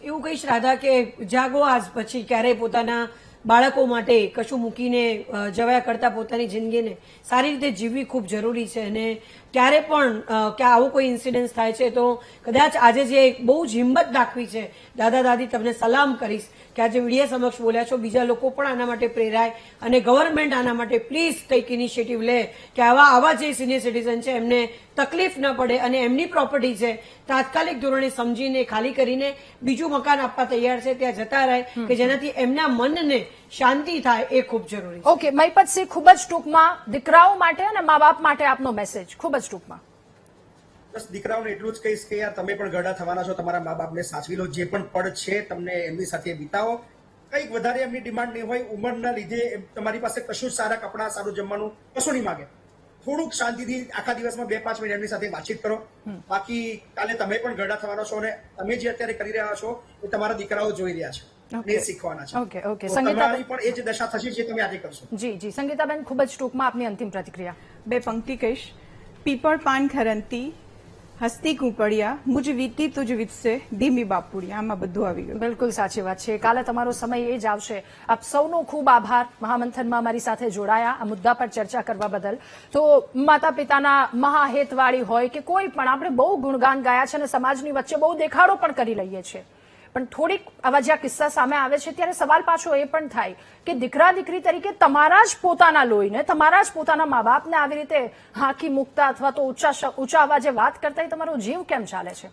S4: એવું કહીશ રાધા કે જાગો આજ, પછી ક્યારેય પોતાના બાળકો માટે કશું મૂકીને જવા કરતા પોતાની જિંદગીને સારી રીતે જીવવી ખૂબ જરૂરી છે. અને ક્યારે પણ કે આવો કોઈ ઇન્સિડન્સ થાય છે તો કદાચ આજે જે બહુ જ હિંમત દાખવી છે દાદા દાદી, તમને સલામ કરીશ કે આજે મીડિયા સમક્ષ બોલ્યા છો. બીજા લોકો પણ આના માટે પ્રેરાય અને ગવર્મેન્ટ આના માટે પ્લીઝ કંઈક ઇનિશિયેટિવ લે કે આવા જે સિનિયર સિટીઝન છે એમને તકલીફ ન પડે અને એમની પ્રોપર્ટી છે તાત્કાલિક ધોરણે સમજીને ખાલી કરીને બીજું મકાન આપવા તૈયાર છે ત્યાં જતા રહે કે જેનાથી એમના મનને શાંતિ થાય, એ ખૂબ જરૂરી છે.
S1: ઓકે મહિપતસિંહ, ખૂબ જ ટૂંકમાં દીકરાઓ માટે અને મા બાપ માટે આપનો મેસેજ ખૂબ જ ટૂંકમાં.
S6: બસ દીકરાઓને એટલું જ કહીશ કે યાર તમે પણ ઘરડા થવાના છો, તમારા મા બાપને સાચવી લો, જે પણ પડ છે તમને એમની સાથે વિતાવો. કંઈક વધારે એમની ડિમાન્ડ નહીં હોય, ઉંમરના લીધે તમારી પાસે કશું સારા કપડાં, સારું જમવાનું કશું નહીં માગે. થોડુંક શાંતિથી આખા દિવસમાં 2-5 મિનિટ એમની સાથે વાતચીત કરો. બાકી કાલે તમે પણ ઘરડા થવાના છો અને તમે જે અત્યારે કરી રહ્યા છો એ તમારા દીકરાઓ જોઈ રહ્યા છે, એ શીખવાના છે.
S1: ઓકે ઓકે,
S6: તમારી પણ એ જ દશા થશે જે તમે આજે કરશો.
S1: જી જી, સંગીતાબેન ખૂબ જ ટૂંકમાં આપની અંતિમ પ્રતિક્રિયા.
S7: 2 પંક્તિ કહીશ. પીપળ પાન ખરંતી હસ્તી કુંપળિયા, મુજ વીતી તુજ વીતશે ધીમી બાપુડિયા. આમાં બધું આવી ગયું.
S1: બિલકુલ સાચી વાત છે. કાલે તમારો સમય એ જ આવશે. આપ સૌનો ખૂબ આભાર મહામંથનમાં મારી સાથે જોડાયા આ મુદ્દા પર ચર્ચા કરવા બદલ. તો માતા પિતાના મહાહેતવાળી હોય કે કોઈ પણ, આપણે બહુ ગુણગાન ગાયા છે અને સમાજની વચ્ચે બહુ દેખાડો પણ કરી લઈએ છીએ, પણ થોડીક આવા જે કિસ્સા સામે આવે છે ત્યારે સવાલ પાછો એ પણ થાય કે દીકરા દીકરી તરીકે તમારા જ પોતાના લોહીને, તમારા જ પોતાના મા બાપને આવી રીતે હાંકી મૂકતા અથવા તો ઊંચા અવાજે વાત કરતા એ તમારો જીવ કેમ ચાલે છે?